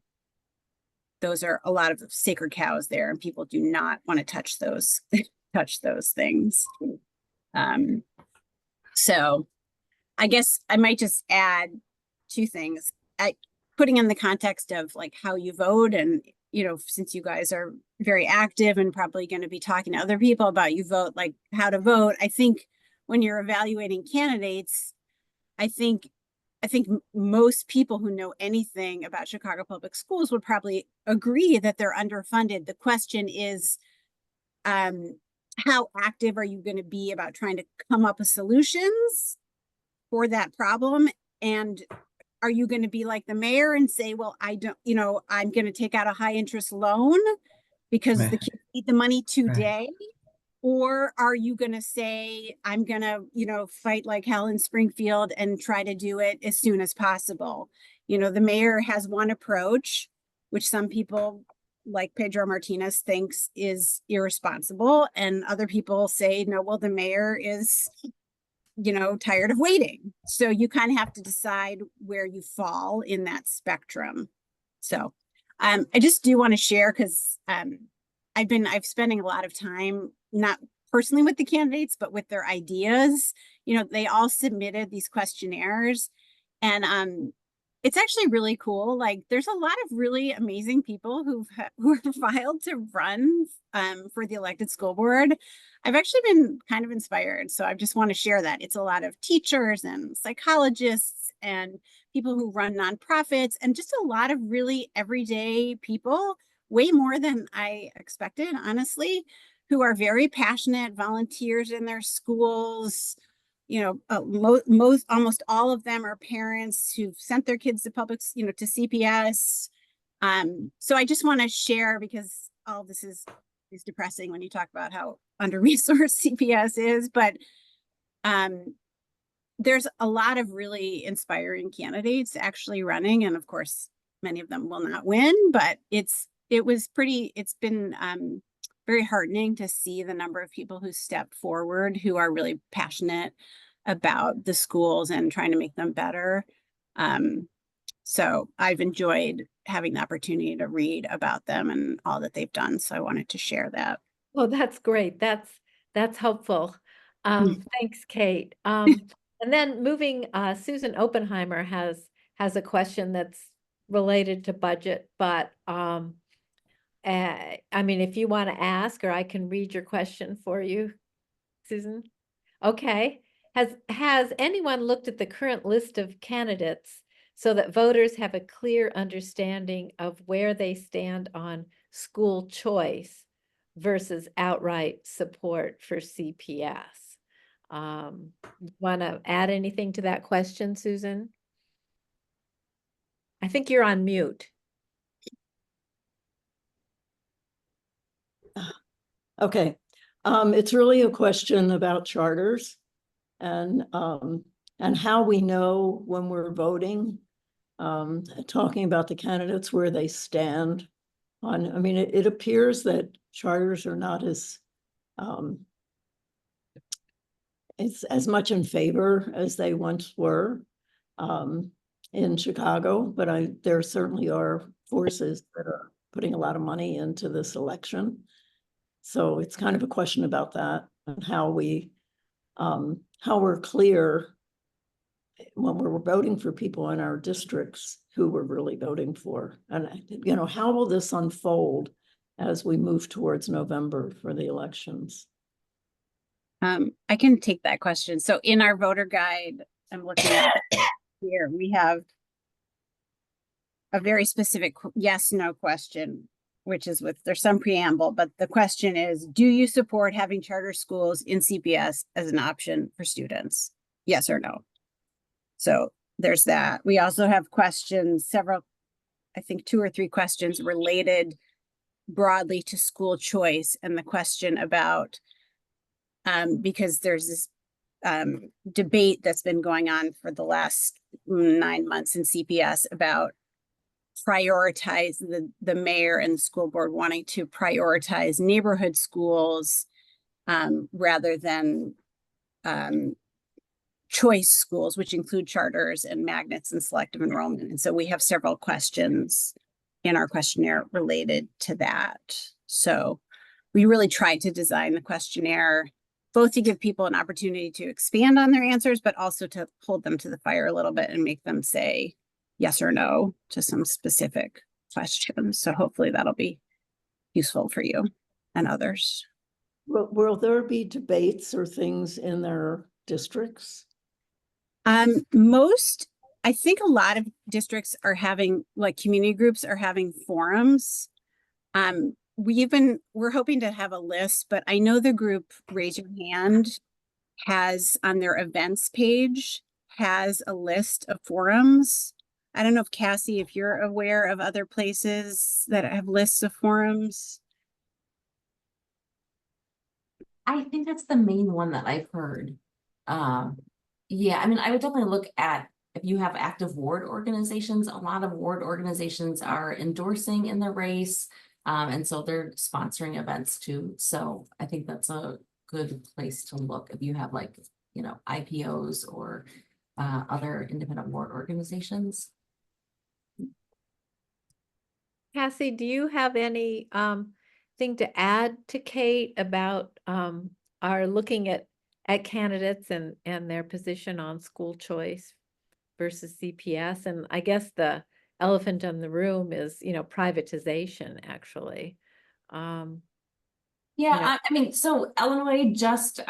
those are a lot of sacred cows there, and people do not want to touch those things. So I guess I might just add two things. Putting in the context of like how you vote and you know, since you guys are very active and probably going to be talking to other people about you vote, like how to vote, I think when you're evaluating candidates, I think most people who know anything about Chicago public schools would probably agree that they're underfunded. The question is, how active are you going to be about trying to come up with solutions for that problem? And are you going to be like the mayor and say, well, I don't, you know, I'm going to take out a high interest loan because the Right. kids need the money today? Or are you going to say, I'm going to, you know, fight like hell in Springfield and try to do it as soon as possible? You know, the mayor has one approach, which some people like Pedro Martinez thinks is irresponsible. And other people say, no, well, the mayor is, you know, tired of waiting. So you kind of have to decide where you fall in that spectrum. So I just do want to share because I've spending a lot of time, not personally with the candidates, but with their ideas. You know, they all submitted these questionnaires, and it's actually really cool. Like, there's a lot of really amazing people who have filed to run for the elected school board. I've actually been kind of inspired, so I just want to share that. It's a lot of teachers and psychologists and people who run nonprofits and just a lot of really everyday people, way more than I expected, honestly, who are very passionate volunteers in their schools. You know, almost all of them are parents who've sent their kids to to CPS. So I just want to share, because all this is depressing when you talk about how under-resourced CPS is, but there's a lot of really inspiring candidates actually running, and of course, many of them will not win, but it's been very heartening to see the number of people who step forward who are really passionate about the schools and trying to make them better. So I've enjoyed having the opportunity to read about them and all that they've done. So I wanted to share that. Well, that's great. That's helpful. Thanks, Kate. And then moving, Susan Oppenheimer has a question that's related to budget, but I mean, if you want to ask, or I can read your question for you, Susan. Okay. Has anyone looked at the current list of candidates so that voters have a clear understanding of where they stand on school choice versus outright support for CPS? Want to add anything to that question, Susan? I think you're on mute. Okay, it's really a question about charters and how we know when we're voting, talking about the candidates, where they stand on. I mean, it appears that charters are not as it's as much in favor as they once were in Chicago, but there certainly are forces that are putting a lot of money into this election. So it's kind of a question about that and how we're clear when we're voting for people in our districts who we're really voting for. And, you know, how will this unfold as we move towards November for the elections? I can take that question. So in our voter guide, I'm looking at here, we have a very specific yes/no question, which is there's some preamble, but the question is, do you support having charter schools in CPS as an option for students? Yes or no? So there's that. We also have questions, I think 2 or 3 questions related broadly to school choice, and the question about, because there's this debate that's been going on for the last 9 months in CPS about prioritize the mayor and the school board wanting to prioritize neighborhood schools rather than choice schools, which include charters and magnets and selective enrollment. And so we have several questions in our questionnaire related to that. So we really tried to design the questionnaire both to give people an opportunity to expand on their answers, but also to hold them to the fire a little bit and make them say yes or no to some specific questions. So hopefully that'll be useful for you and others. Will there be debates or things in their districts? I think a lot of districts are having, like, community groups are having forums. We're hoping to have a list, but I know the group Raise Your Hand has on their events page has a list of forums. I don't know if Cassie, if you're aware of other places that have lists of forums. I think that's the main one that I've heard. Yeah, I mean, I would definitely look at if you have active ward organizations. A lot of ward organizations are endorsing in the race, and so they're sponsoring events too. So I think that's a good place to look if you have, like, you know, IPOs or other independent ward organizations. Cassie, do you have any thing to add to Kate about our looking at candidates and their position on school choice versus CPS? And I guess the elephant in the room is, you know, privatization, actually. Yeah, you know. I mean, so Illinois just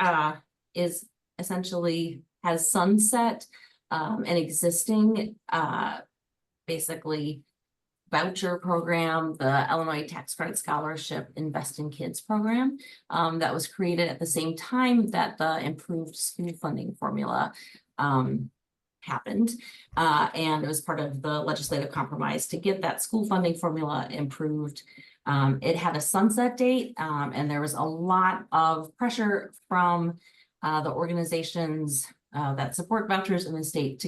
is essentially has sunset an existing basically voucher program, the Illinois Tax Credit Scholarship Invest in Kids program, that was created at the same time that the improved school funding formula happened. And it was part of the legislative compromise to get that school funding formula improved. It had a sunset date, and there was a lot of pressure from the organizations that support vouchers in the state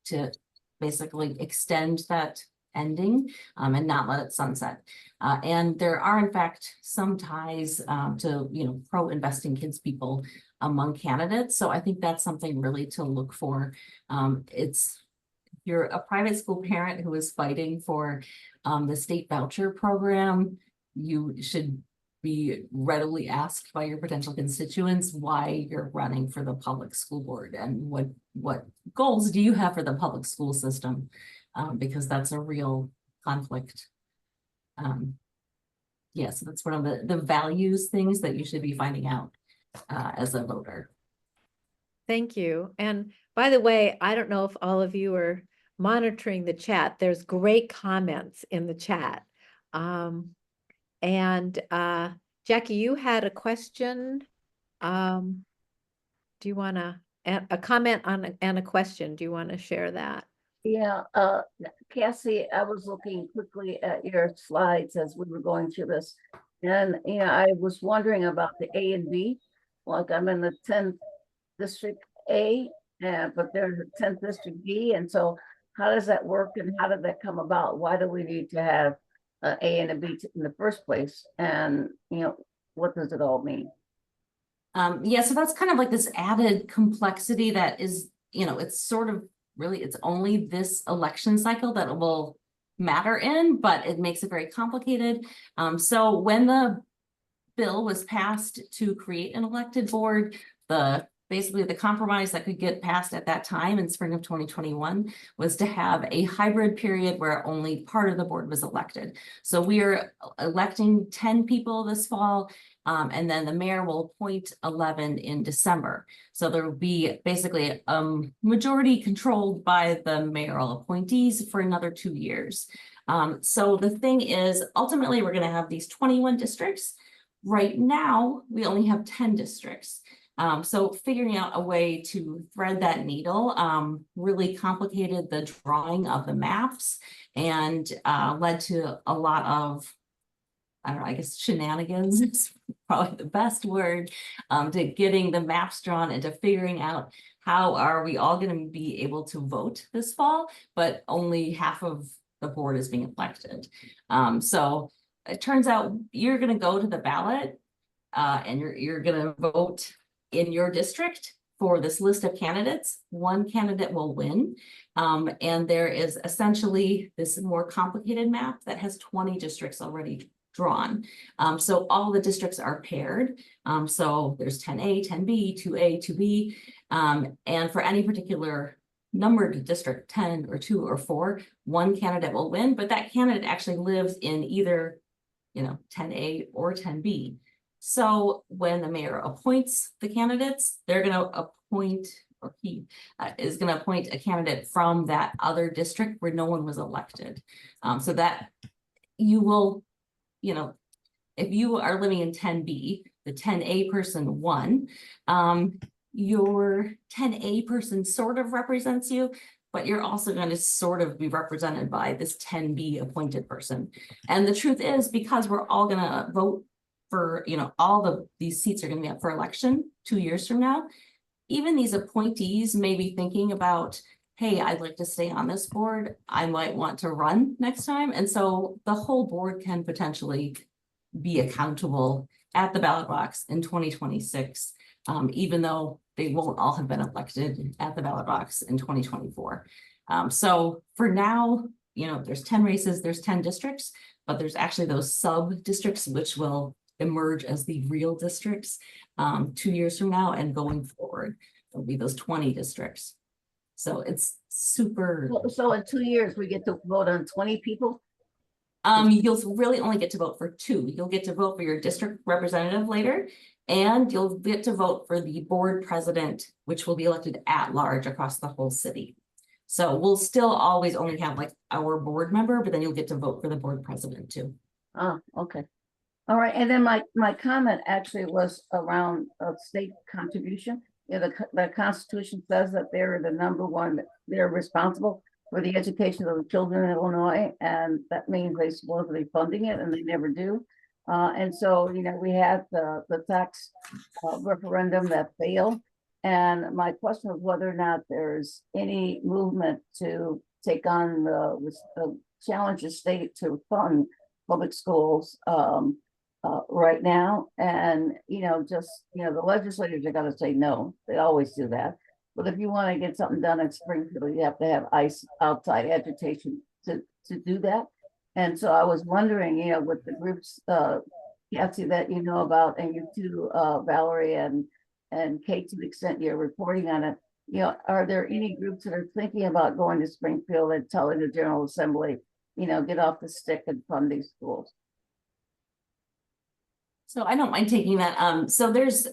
to basically extend that ending and not let it sunset. And there are, in fact, some ties to, you know, pro-investing kids people among candidates. So I think that's something really to look for. If you're a private school parent who is fighting for the state voucher program, you should be readily asked by your potential constituents why you're running for the public school board and what goals do you have for the public school system, because that's a real conflict. Yeah, so that's one of the values things that you should be finding out as a voter. Thank you. And by the way, I don't know if all of you are monitoring the chat. There's great comments in the chat. And Jackie, you had a question. Do you want to, a comment on and a question? Do you want to share that? Yeah, Cassie, I was looking quickly at your slides as we were going through this. And yeah, I was wondering about the A and B. Like, I'm in the 10th District A, but there's a 10th District B. And so how does that work and how did that come about? Why do we need to have an A and a B in the first place? And, you know, what does it all mean? Yeah, so that's kind of like this added complexity that is, you know, it's sort of really, it's only this election cycle that it will matter in, but it makes it very complicated. So when the bill was passed to create an elected board, basically the compromise that could get passed at that time in spring of 2021 was to have a hybrid period where only part of the board was elected. So we are electing 10 people this fall, and then the mayor will appoint 11 in December. So there will be basically a majority controlled by the mayoral appointees for another 2 years. So the thing is, ultimately, we're going to have these 21 districts. Right now, we only have 10 districts. So figuring out a way to thread that needle really complicated the drawing of the maps and led to a lot of, I don't know, I guess shenanigans is probably the best word, to getting the maps drawn and to figuring out how are we all going to be able to vote this fall, but only half of the board is being elected. So it turns out you're going to go to the ballot and you're going to vote in your district for this list of candidates. One candidate will win. And there is essentially this more complicated map that has 20 districts already drawn. So all the districts are paired. So there's 10A, 10B, 2A, 2B. And for any particular numbered district 10 or 2 or 4, one candidate will win, but that candidate actually lives in either, 10A or 10B. So when the mayor appoints the candidates, they're going to appoint, or he is going to appoint a candidate from that other district where no one was elected. So that you will, if you are living in 10B, the 10A person won, your 10A person sort of represents you, but you're also going to sort of be represented by this 10B appointed person. And the truth is, because we're all going to vote for, all these seats are going to be up for election 2 years from now, even these appointees may be thinking about, hey, I'd like to stay on this board. I might want to run next time. And so the whole board can potentially be accountable at the ballot box in 2026. Even though they won't all have been elected at the ballot box in 2024. So for now, there's 10 races, there's 10 districts, but there's actually those sub districts which will emerge as the real districts 2 years from now and going forward. There'll be those 20 districts. So it's super. So in 2 years, we get to vote on 20 people? You'll really only get to vote for 2. You'll get to vote for your district representative later, and you'll get to vote for the board president, which will be elected at large across the whole city. So we'll still always only have like our board member, but then you'll get to vote for the board president too. Oh, okay. All right, and then my comment actually was around state contribution. The Constitution says that they're the number one, they're responsible for the education of the children in Illinois, and that means they're supposedly funding it, and they never do. And so, we had the tax referendum that failed, and my question was whether or not there's any movement to take on the challenge the state to fund public schools right now. And, the legislators are going to say no. They always do that. But if you want to get something done in Springfield, you have to have outside agitation to do that. And so I was wondering, with the groups, Cassie, that you know about, and you too, Valerie and Kate, to the extent you're reporting on it, are there any groups that are thinking about going to Springfield and telling the General Assembly, get off the stick and fund these schools? So I don't mind taking that. So there's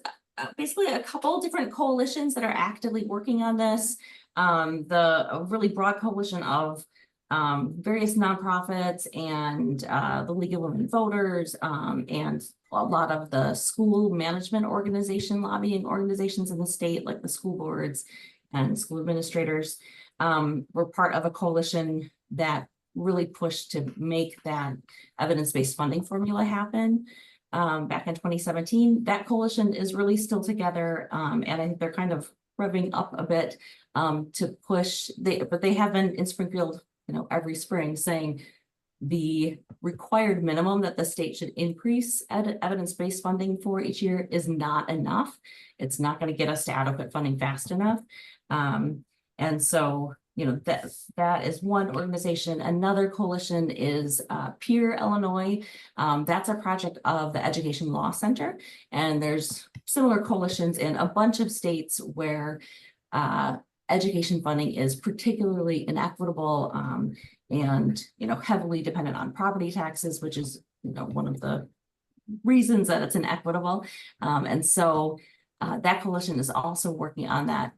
basically a couple different coalitions that are actively working on this. A really broad coalition of various nonprofits and the League of Women Voters and a lot of the school management lobbying organizations in the state, like the school boards and school administrators, were part of a coalition that really pushed to make that evidence-based funding formula happen. Back in 2017, that coalition is really still together, and I think they're kind of revving up a bit to push. But they have been in Springfield, every spring saying the required minimum that the state should increase evidence-based funding for each year is not enough. It's not going to get us to adequate funding fast enough, and so. That is one organization. Another coalition is Peer Illinois. That's a project of the Education Law Center. And there's similar coalitions in a bunch of states where education funding is particularly inequitable and heavily dependent on property taxes, which is one of the reasons that it's inequitable. And so that coalition is also working on that.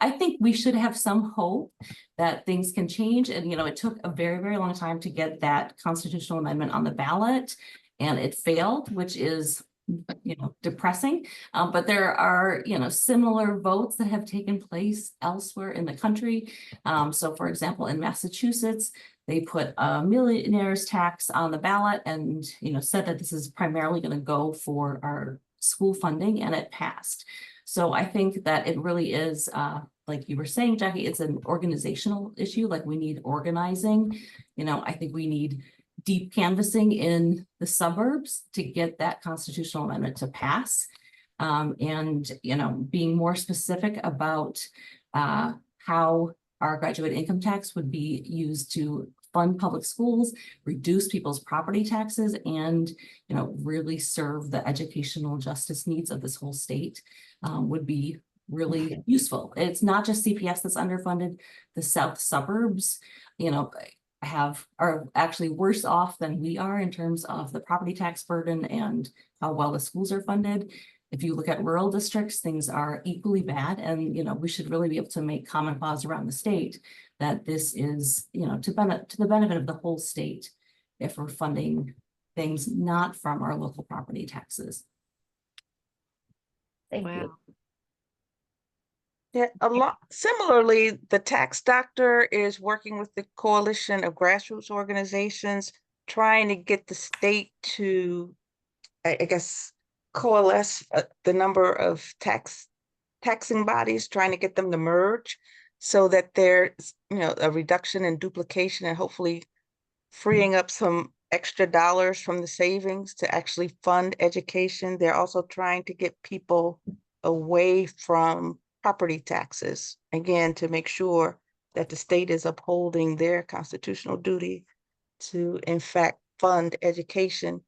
I think we should have some hope that things can change. And, it took a very, very long time to get that constitutional amendment on the ballot, and it failed, which is, depressing. But there are, similar votes that have taken place elsewhere in the country. So, for example, in Massachusetts, they put a millionaire's tax on the ballot and, said that this is primarily going to go for our school funding, and it passed. So I think that it really is, like you were saying, Jackie, it's an organizational issue. Like we need organizing. I think we need deep canvassing in the suburbs to get that constitutional amendment to pass. And, being more specific about how our graduate income tax would be used to fund public schools, reduce people's property taxes, and, you know, really serve the educational justice needs of this whole state, would be really useful. It's not just CPS that's underfunded. The south suburbs, you know, are actually worse off than we are in terms of the property tax burden and how well the schools are funded. If you look at rural districts, things are equally bad, and, you know, we should really be able to make common cause around the state that this is, you know, to the benefit of the whole state if we're funding things not from our local property taxes. Thank Wow. you. Yeah, a lot. Similarly, the tax doctor is working with the coalition of grassroots organizations, trying to get the state to, I guess, coalesce the number of taxing bodies, trying to get them to merge so that there's, you know, a reduction in duplication and hopefully freeing up some extra dollars from the savings to actually fund education. They're also trying to get people away from property taxes, again, to make sure that the state is upholding their constitutional duty to, in fact, fund education.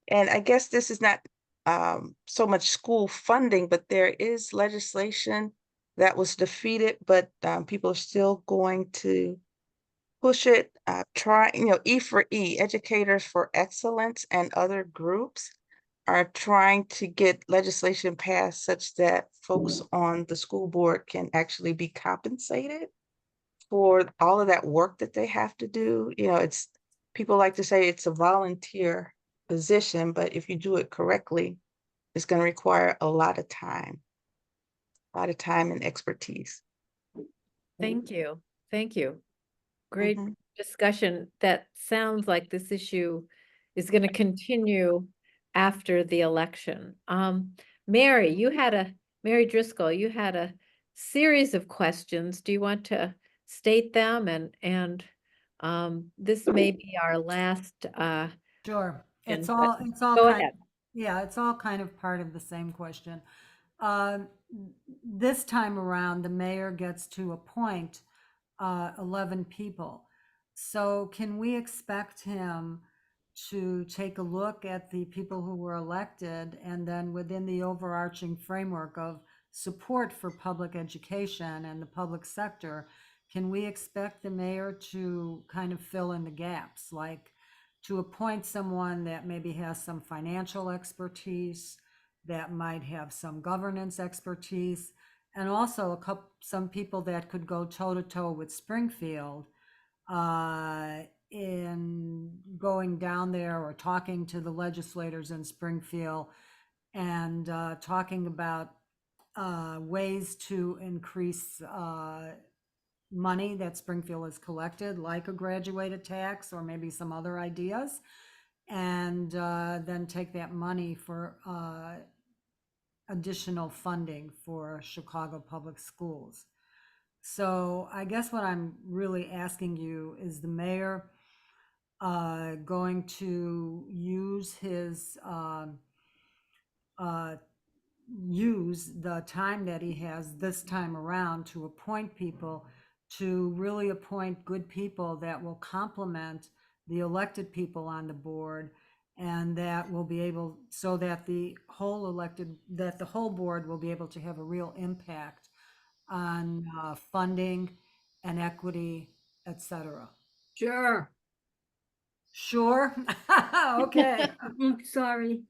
And I guess this is not so much school funding, but there is legislation that was defeated, but people are still going to push it, you know, E for E, Educators for Excellence, and other groups are trying to get legislation passed such that folks on the school board can actually be compensated for all of that work that they have to do. You know, people like to say it's a volunteer position, but if you do it correctly, it's going to require a lot of time and expertise. Thank you. Thank you. Great Mhm. discussion. That sounds like this issue is going to continue after the election. Mary Driscoll, you had a series of questions. Do you want to state them? And this may be our last Sure. question, It's but all, go kind, ahead. yeah, it's all kind of part of the same question. Um, this time around, the mayor gets to appoint 11 people. So can we expect him to take a look at the people who were elected, and then within the overarching framework of support for public education and the public sector, can we expect the mayor to kind of fill in the gaps, like to appoint someone that maybe has some financial expertise, that might have some governance expertise, and also some people that could go toe to toe with Springfield in going down there or talking to the legislators in Springfield and talking about ways to increase money that Springfield has collected, like a graduated tax or maybe some other ideas, and then take that money for additional funding for Chicago Public Schools. So I guess what I'm really asking you, is the mayor going to use use the time that he has this time around to appoint people, to really appoint good people that will complement the elected people on the board, and that will be able, so that the whole board will be able to have a real impact on funding and equity, etc. Sure. Sure. Okay. Sorry.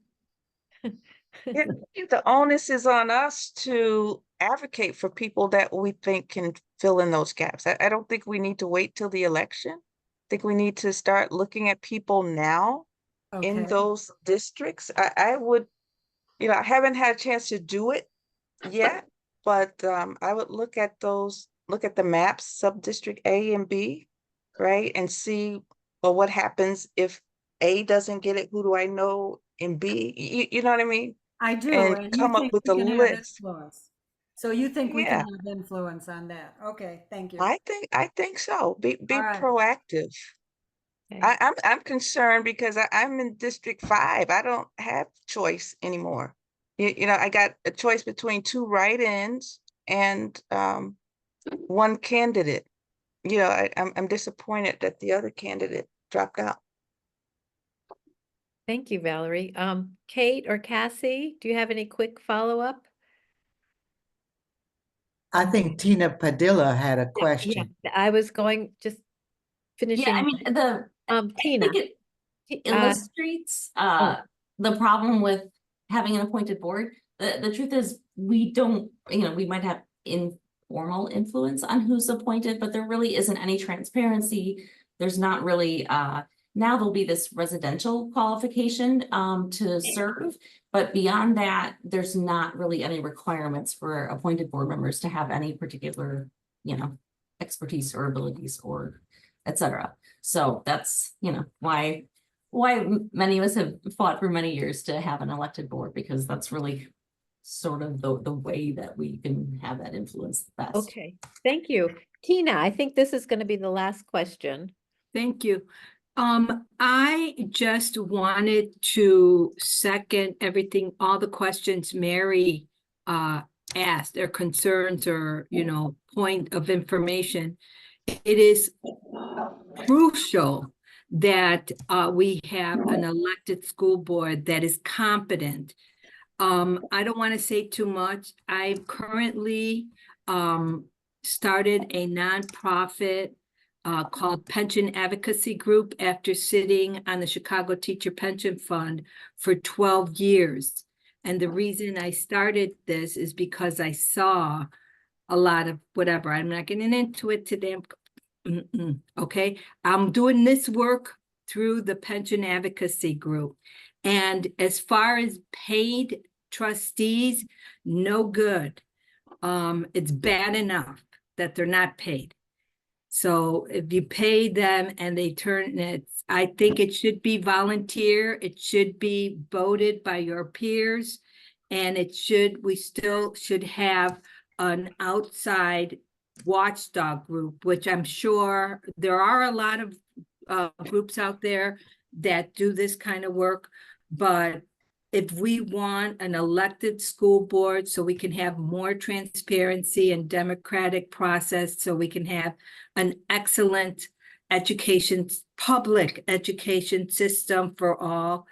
Yeah, I think the onus is on us to advocate for people that we think can fill in those gaps. I don't think we need to wait till the election. I think we need to start looking at people now in Okay. those districts. I would, you know, I haven't had a chance to do it yet, but I would look at the maps, sub-district A and B, right? And see, well, what happens if A doesn't get it? Who do I know in B? You know what I mean? I do, And and you come up think with we a can have list. influence. So you think we can Yeah, have influence on that? Okay, thank you. I think so. Be All right. proactive. Okay. I'm concerned because I'm in District 5. I don't have choice anymore. You know, I got a choice between two write-ins and one candidate. you know, I'm disappointed that the other candidate dropped out. Thank you, Valerie. Kate or Cassie, do you have any quick follow-up? I think Tina Padilla had a Yeah, question. I was going, just Yeah, I finishing, mean, I Tina. think it Uh, illustrates the problem with having an appointed board. The truth is, we don't, you know, we might have informal influence on who's appointed, but there really isn't any transparency. There's not really, now there'll be this residential qualification to serve, but beyond that, there's not really any requirements for appointed board members to have any particular, you know, expertise or abilities or et cetera. So that's, you know, why many of us have fought for many years to have an elected board, because that's really sort of the way that we can have that influence the best. Okay, thank you. Tina, I think this is going to be the last question. Thank you. I just wanted to second everything, all the questions Mary asked, or concerns, or, you know, point of information. It is crucial that we have an elected school board that is competent. I don't want to say too much. I've currently started a nonprofit called Pension Advocacy Group after sitting on the Chicago Teacher Pension Fund for 12 years. And the reason I started this is because I saw a lot of whatever. I'm not getting into it today. Okay, I'm doing this work through the Pension Advocacy Group. And as far as paid trustees, no good. It's bad enough that they're not paid. So if you pay them and they turn it, I think it should be volunteer. It should be voted by your peers. And we still should have an outside watchdog group, which I'm sure there are a lot of groups out there that do this kind of work. But if we want an elected school board so we can have more transparency and democratic process, so we can have an excellent education, public education system for all,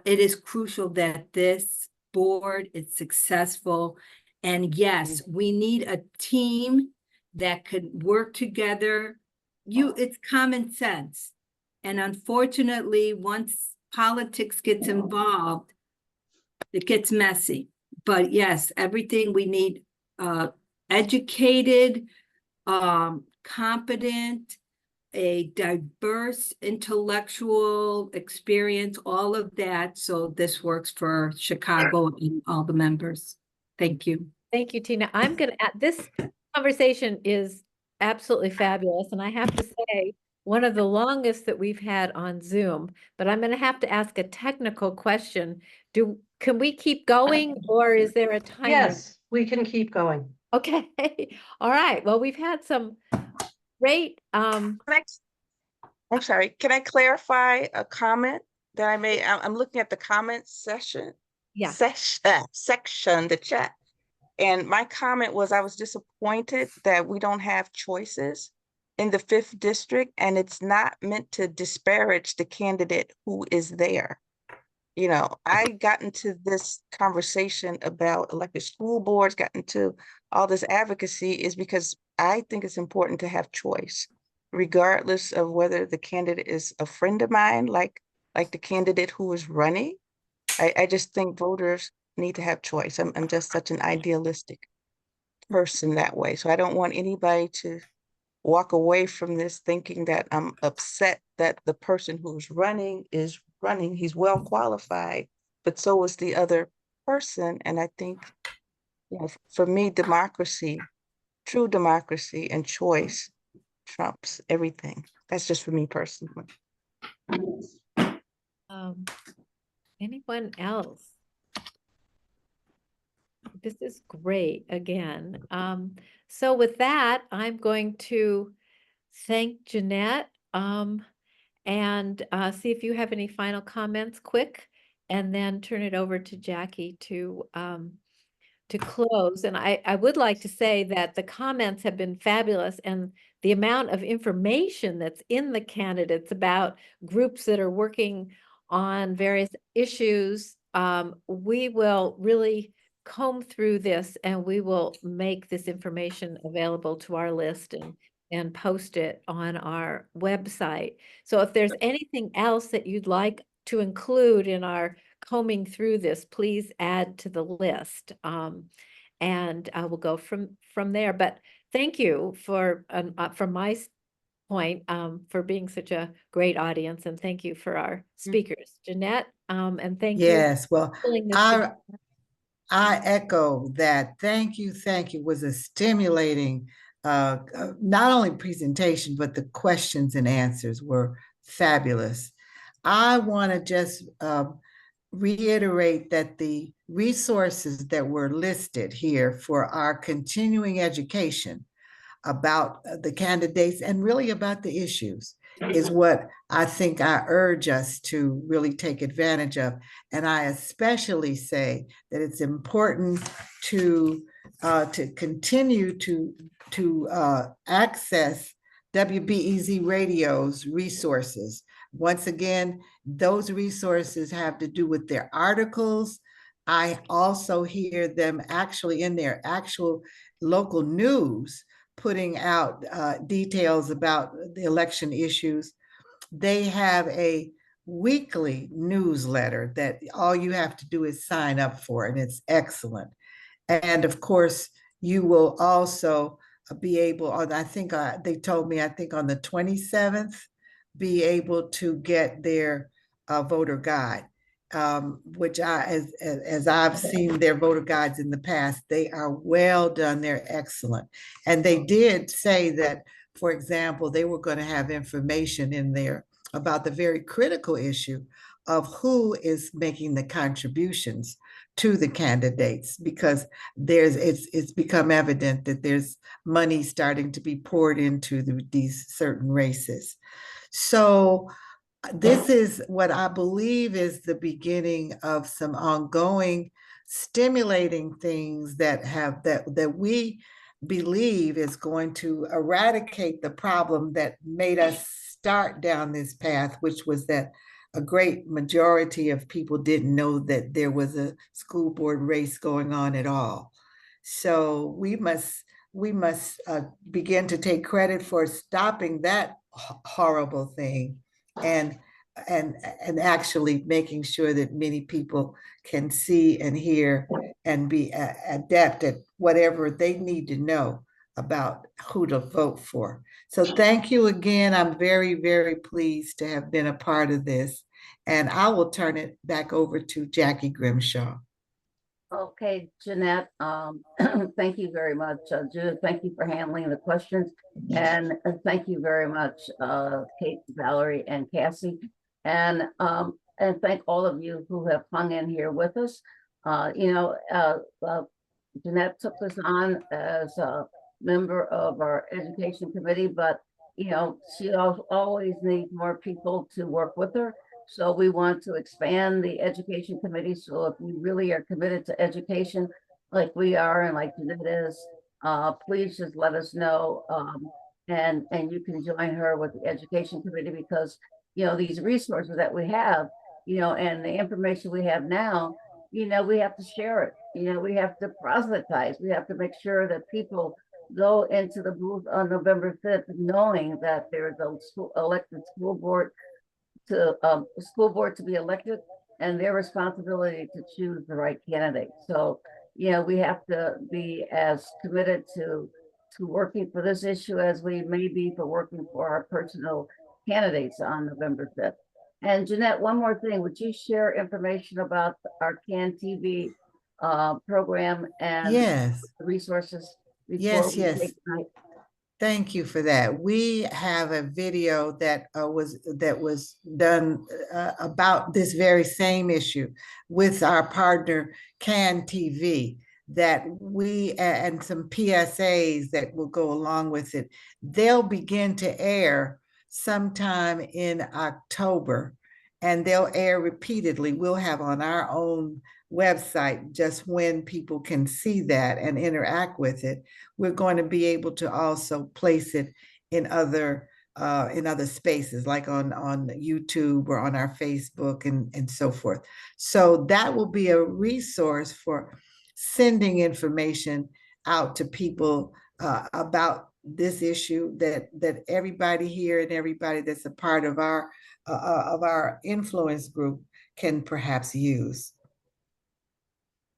it is crucial that this board is successful. And yes, we need a team that could work together. It's common sense. And unfortunately, once politics gets involved, it gets messy. But yes, everything we need, educated, competent, a diverse intellectual experience, all of that. So this works for Chicago and all the members. Thank you. Thank you, Tina. I'm going to add, this conversation is absolutely fabulous. And I have to say, one of the longest that we've had on Zoom, but I'm going to have to ask a technical question. Can we keep going, or is there a timer? Yes, we can keep going. Okay. All right. Well, we've had some great, I'm sorry, can I clarify a comment that I made? I'm looking at the comment section. yeah. Section, the chat. And my comment was, I was disappointed that we don't have choices in the 5th district, and it's not meant to disparage the candidate who is there. You know, I got into this conversation about elected school boards, got into all this advocacy, is because I think it's important to have choice, regardless of whether the candidate is a friend of mine, like the candidate who is running. I just think voters need to have choice. I'm just such an idealistic person that way. So I don't want anybody to walk away from this thinking that I'm upset that the person who's running is running. He's well qualified, but so is the other person. And I think, you know, for me, democracy, true democracy and choice trumps everything. That's just for me personally. Anyone else? This is great again. So with that, I'm going to thank Jeanette and see if you have any final comments quick, and then turn it over to Jackie to close. And I would like to say that the comments have been fabulous, and the amount of information that's in the candidates about groups that are working on various issues, we will really comb through this and we will make this information available to our list and post it on our website. So if there's anything else that you'd like to include in our combing through this, please add to the list. And we'll go from there. But thank you for, from my point, for being such a great audience, and thank you for our speakers, Jeanette, and thank you. Yes, well, willingness to- I echo that. Thank you. It was a stimulating, not only presentation, but the questions and answers were fabulous. I want to just reiterate that the resources that were listed here for our continuing education about the candidates and really about the issues is what I think I urge us to really take advantage of. And I especially say that it's important to continue to access WBEZ Radio's resources. Once again, those resources have to do with their articles. I also hear them actually in their actual local news putting out details about the election issues. They have a weekly newsletter that all you have to do is sign up for, and it's excellent. And of course, you will also be able, I think they told me, I think on the 27th, be able to get their voter guide, which as I've seen their voter guides in the past, they are well done. They're excellent. And they did say that, for example, they were going to have information in there about the very critical issue of who is making the contributions to the candidates, because it's become evident that there's money starting to be poured into these certain races. So this is what I believe is the beginning of some ongoing stimulating things that we believe is going to eradicate the problem that made us start down this path, which was that a great majority of people didn't know that there was a school board race going on at all. So we must begin to take credit for stopping that horrible thing and actually making sure that many people can see and hear and be adept at whatever they need to know about who to vote for. So thank you again. I'm very, very pleased to have been a part of this. And I will turn it back over to Jackie Grimshaw. Okay, Jeanette, thank you very much. Judith, thank you for handling the questions. And thank you very much, Kate, Valerie, and Cassie. And thank all of you who have hung in here with us. Jeanette took this on as a member of our education committee, but she always needs more people to work with her. So we want to expand the education committee. So if you really are committed to education, like we are and like Jeanette is, please just let us know. And you can join her with the education committee, because these resources that we have, and the information we have now, we have to share it. We have to proselytize. We have to make sure that people go into the booth on November 5th, knowing that there is a elected school board to be elected, and their responsibility to choose the right candidate. So, we have to be as committed to working for this issue as we may be for working for our personal candidates on November 5th. And Jeanette, one more thing, would you share information about our CAN TV program and Yes. the resources? Yes. Thank you for that. We have a video that was done about this very same issue with our partner CAN TV, that we and some PSAs that will go along with it. They'll begin to air sometime in October, and they'll air repeatedly. We'll have on our own website just when people can see that and interact with it. We're going to be able to also place it in other spaces, like on YouTube or on our Facebook and so forth. So that will be a resource for sending information out to people about this issue that everybody here and everybody that's a part of our influence group can perhaps use.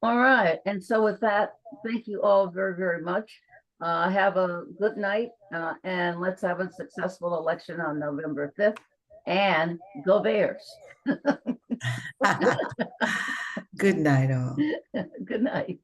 All right, and so with that, thank you all very, very much. Have a good night, and let's have a successful election on November 5th. And go Bears. Good night, all. Good night.